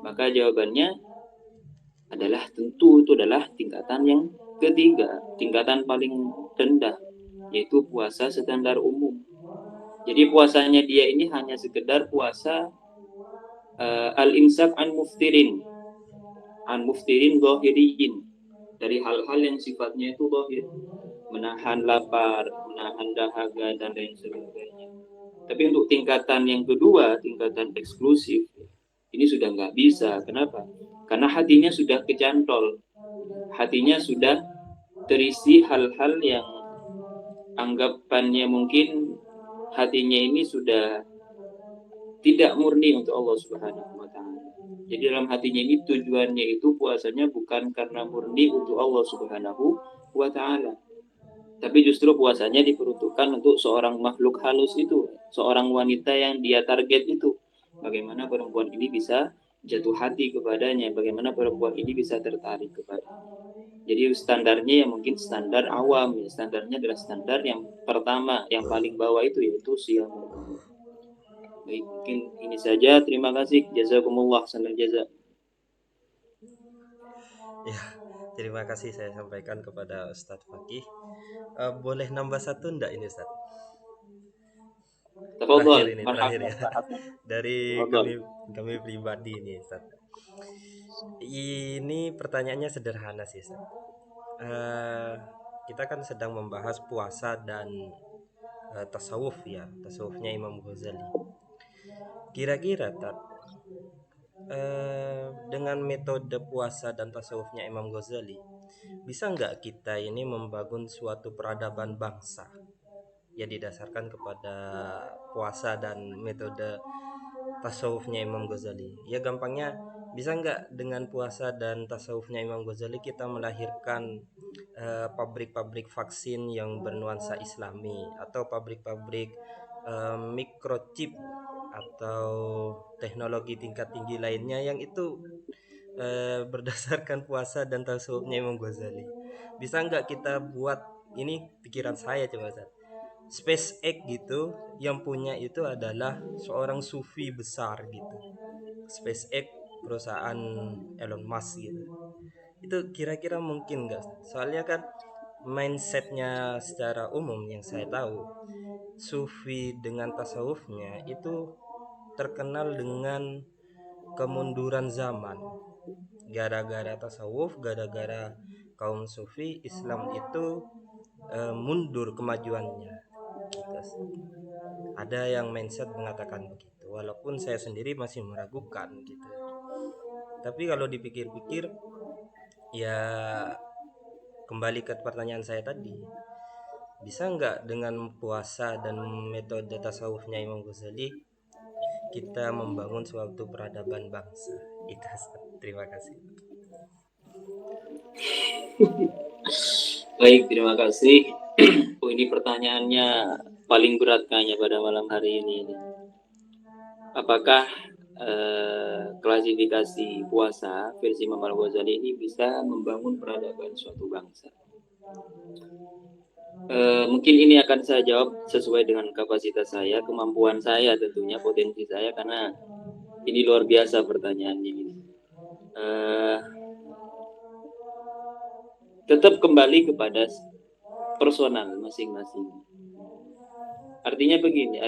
Maka jawabannya adalah tentu itu adalah tingkatan yang ketiga, tingkatan paling rendah, yaitu puasa standar umum. Jadi puasanya dia ini hanya sekedar puasa al-imsak an muftirin zahiriyin, dari hal-hal yang sifatnya itu zahir, menahan lapar, menahan dahaga dan lain sebagainya. Tapi untuk tingkatan yang kedua, tingkatan eksklusif, ini sudah nggak bisa. Kenapa? Karena hatinya sudah kecantol, hatinya sudah terisi hal-hal yang anggapannya mungkin hatinya ini sudah tidak murni untuk Allah Subhanahu wa taala. Jadi dalam hatinya ini tujuannya itu puasanya bukan karena murni untuk Allah Subhanahu wa taala. Tapi justru puasanya diperuntukkan untuk seorang makhluk halus itu, seorang wanita yang dia target itu. Bagaimana perempuan ini bisa jatuh hati kepadanya, bagaimana perempuan ini bisa tertarik kepadanya. Jadi standarnya yang mungkin standar awam, ya. Standarnya adalah standar yang pertama, yang paling bawah itu yaitu siam. Baik, mungkin ini saja. Terima kasih. Jazakumullah sanal jaza. Ya, terima kasih saya sampaikan kepada Ustadz Fakih. Boleh nambah satu enggak ini Ustadz? Tafadhol, Terakhir marhaban. ya. Dari Tafadhol. kami pribadi ini Ustadz. Ini pertanyaannya sederhana sih Ustadz. Kita kan sedang membahas puasa dan tasawuf ya, tasawufnya Imam Ghazali. Kira-kira dengan metode puasa dan tasawufnya Imam Ghazali, bisa nggak kita ini membangun suatu peradaban bangsa ya didasarkan kepada puasa dan metode tasawufnya Imam Ghazali? Ya gampangnya, bisa nggak dengan puasa dan tasawufnya Imam Ghazali kita melahirkan pabrik-pabrik vaksin yang bernuansa Islami, atau pabrik-pabrik microchip atau teknologi tingkat tinggi lainnya yang itu berdasarkan puasa dan tasawufnya Imam Ghazali? Bisa nggak kita buat, ini pikiran saya coba Ustaz, SpaceX gitu, yang punya itu adalah seorang sufi besar gitu, SpaceX perusahaan Elon Musk gitu. Itu kira-kira mungkin nggak? Soalnya kan mindsetnya secara umum yang saya tahu, sufi dengan tasawufnya itu terkenal dengan kemunduran zaman, gara-gara tasawuf, gara-gara kaum sufi, Islam itu mundur kemajuannya gitu. Ada yang mindset mengatakan begitu, walaupun saya sendiri masih meragukan gitu. Tapi kalau dipikir-pikir, ya kembali ke pertanyaan saya tadi, bisa nggak dengan puasa dan metode tasawufnya Imam Ghazali kita membangun suatu peradaban bangsa? Itu. Terima kasih. Baik, terima kasih. Ini pertanyaannya paling berat kayaknya pada malam hari ini. Apakah klasifikasi puasa versi Imam Al-Ghazali ini bisa membangun peradaban suatu bangsa? Mungkin ini akan saya jawab sesuai dengan kapasitas saya, kemampuan saya tentunya, potensi saya, karena ini luar biasa pertanyaannya ini. Tetap kembali kepada personal masing-masing. Artinya begini,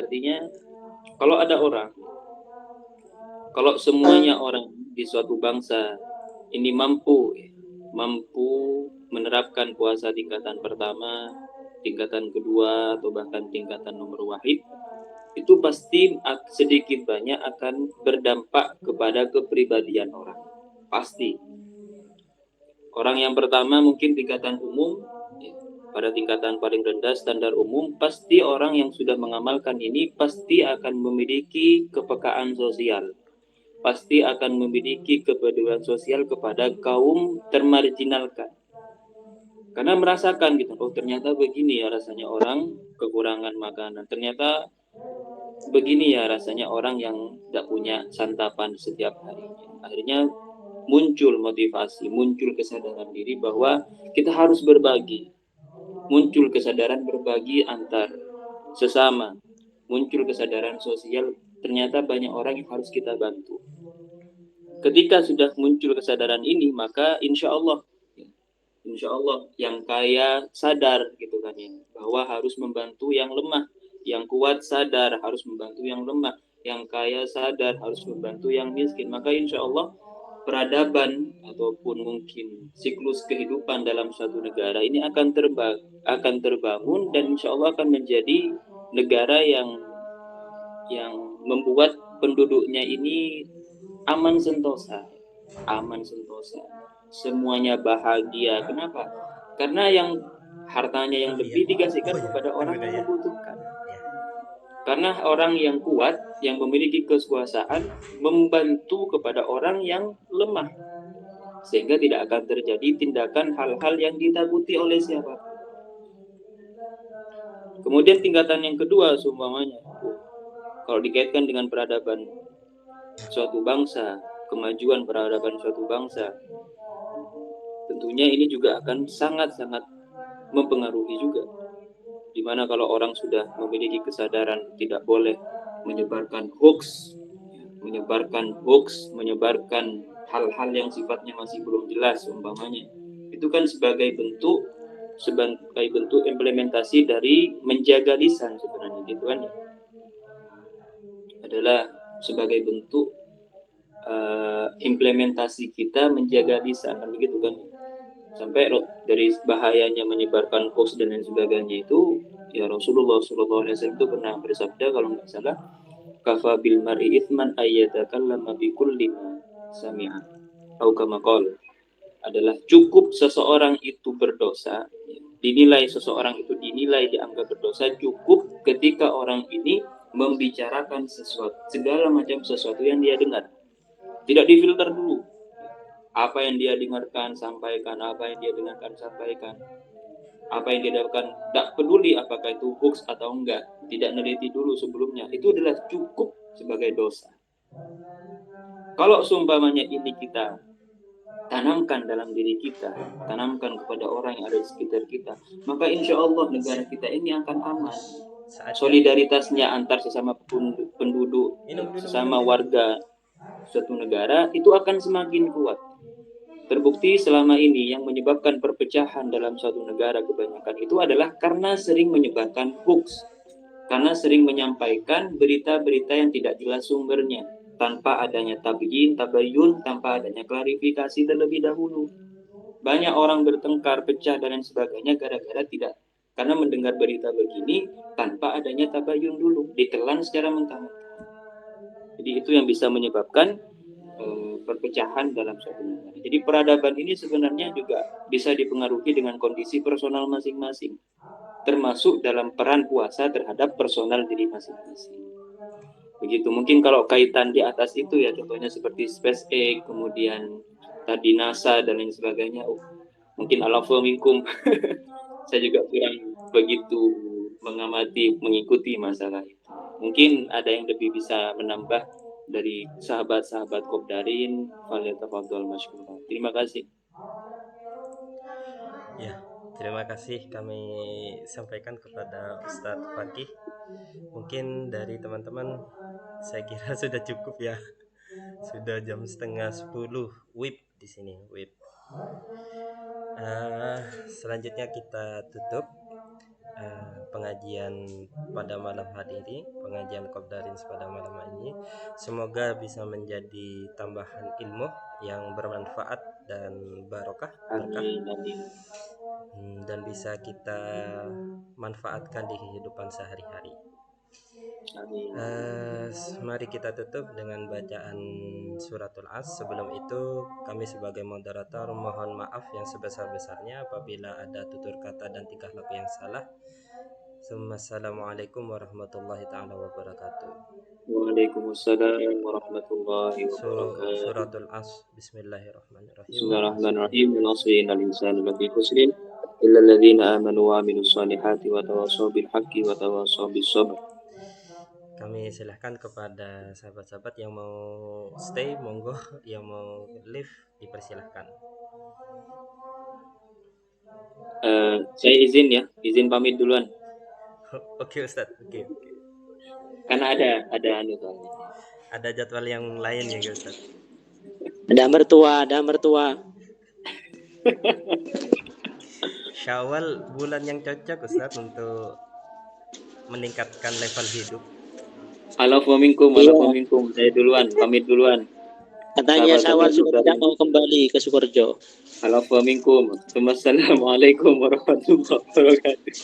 kalau semuanya orang di suatu bangsa ini mampu menerapkan puasa tingkatan pertama, tingkatan kedua, atau bahkan tingkatan nomor wahid, itu pasti sedikit banyak akan berdampak kepada kepribadian orang. Pasti. Orang yang pertama mungkin tingkatan umum, pada tingkatan paling rendah standar umum, pasti orang yang sudah mengamalkan ini pasti akan memiliki kepekaan sosial, pasti akan memiliki kepedulian sosial kepada kaum termarginalkan, karena merasakan gitu, oh ternyata begini ya rasanya orang kekurangan makanan, ternyata begini ya rasanya orang yang tidak punya santapan setiap harinya. Akhirnya muncul motivasi, muncul kesadaran diri bahwa kita harus berbagi, muncul kesadaran berbagi antar sesama, muncul kesadaran sosial, ternyata banyak orang yang harus kita bantu. Ketika sudah muncul kesadaran ini, maka insya Allah yang kaya sadar gitu kan ya, bahwa harus membantu yang lemah, yang kuat sadar harus membantu yang lemah, yang kaya sadar harus membantu yang miskin, maka insya Allah peradaban ataupun mungkin siklus kehidupan dalam suatu negara ini akan terbangun, dan insya Allah akan menjadi negara yang membuat penduduknya ini aman sentosa, semuanya bahagia. Kenapa? Karena yang hartanya yang lebih dikasihkan kepada orang yang membutuhkan. Karena orang yang kuat, yang memiliki kekuasaan, membantu kepada orang yang lemah, sehingga tidak akan terjadi tindakan hal-hal yang ditakuti oleh siapa. Kemudian tingkatan yang kedua, seumpamanya, kalau dikaitkan dengan peradaban suatu bangsa, kemajuan peradaban suatu bangsa, tentunya ini juga akan sangat-sangat mempengaruhi juga. Dimana kalau orang sudah memiliki kesadaran tidak boleh menyebarkan hoax, menyebarkan hal-hal yang sifatnya masih belum jelas, umpamanya, itu kan sebagai bentuk implementasi dari menjaga lisan sebenarnya, gitu kan, adalah sebagai bentuk implementasi kita menjaga lisan, kan begitu kan. Sampai dari bahayanya menyebarkan hoax dan lain sebagainya itu, ya Rasulullah SAW itu pernah bersabda, kalau nggak salah, kafa bil mar'i ithman ayyatakallama bi kulli ma sami'a, atau kama qala, adalah cukup seseorang itu berdosa, seseorang itu dinilai dianggap berdosa cukup ketika orang ini membicarakan segala macam sesuatu yang dia dengar, tidak difilter dulu. Apa yang dia dengarkan, sampaikan. Apa yang dia dengarkan, sampaikan. Apa yang dia dapatkan, tak peduli apakah itu hoax atau enggak, tidak neliti dulu sebelumnya, itu adalah cukup sebagai dosa. Kalau seumpamanya ini kita tanamkan dalam diri kita, tanamkan kepada orang yang ada di sekitar kita, maka insya Allah negara kita ini akan aman. Solidaritasnya antar sesama penduduk, sesama warga suatu negara itu akan semakin kuat. Terbukti selama ini yang menyebabkan perpecahan dalam suatu negara kebanyakan itu adalah karena sering menyebarkan hoax, karena sering menyampaikan berita-berita yang tidak jelas sumbernya, tanpa adanya tabayun, tanpa adanya klarifikasi terlebih dahulu. Banyak orang bertengkar, pecah dan lain sebagainya gara-gara tidak, karena mendengar berita begini tanpa adanya tabayun dulu, ditelan secara mentah-mentah. Jadi itu yang bisa menyebabkan perpecahan dalam suatu negara. Jadi peradaban ini sebenarnya juga bisa dipengaruhi dengan kondisi personal masing-masing, termasuk dalam peran puasa terhadap personal diri masing-masing. Begitu. Mungkin kalau kaitan di atas itu ya, contohnya seperti SpaceX, kemudian tadi NASA dan lain sebagainya, mungkin alafu minkum. Saya juga kurang begitu mengamati, mengikuti masalah itu. Mungkin ada yang lebih bisa menambah dari sahabat-sahabat Kopdarin. Falyatafadhal mashkura. Terima kasih. Ya, terima kasih kami sampaikan kepada Ustadz Fakih. Mungkin dari teman-teman saya kira sudah cukup ya. Sudah jam setengah 10 WIB di sini WIB. Selanjutnya kita tutup pengajian pada malam hari ini, pengajian Kopdarin pada malam hari ini. Semoga bisa menjadi tambahan ilmu yang bermanfaat dan berkah, dan bisa kita manfaatkan di kehidupan sehari-hari. Mari kita tutup dengan bacaan suratul As. Sebelum itu kami sebagai moderator mohon maaf yang sebesar-besarnya apabila ada tutur kata dan tingkah laku yang salah. Assalamualaikum warahmatullahi taala wabarakatuh. Waalaikumsalam warahmatullahi wabarakatuh. Suratul As. Bismillahirrahmanirrahim. Bismillahirrahmanirrahim. Nasrina al-insan lafi khusrin illa alladhina amanu wa amilus solihati wa tawassaw bil haqqi wa tawassaw bis sabr. Kami silahkan kepada sahabat-sahabat yang mau stay, monggo, yang mau leave dipersilahkan. Saya izin pamit duluan. Oke Ustadz, oke. Karena ada anu soalnya. Ada jadwal yang lain ya Ustadz. Ada mertua. Syawal bulan yang cocok Ustadz untuk meningkatkan level hidup. Alafu minkum. Saya duluan, pamit duluan. Katanya Syawal sudah tidak mau kembali ke Sukorejo. Alafu minkum. Wassalamualaikum warahmatullahi wabarakatuh.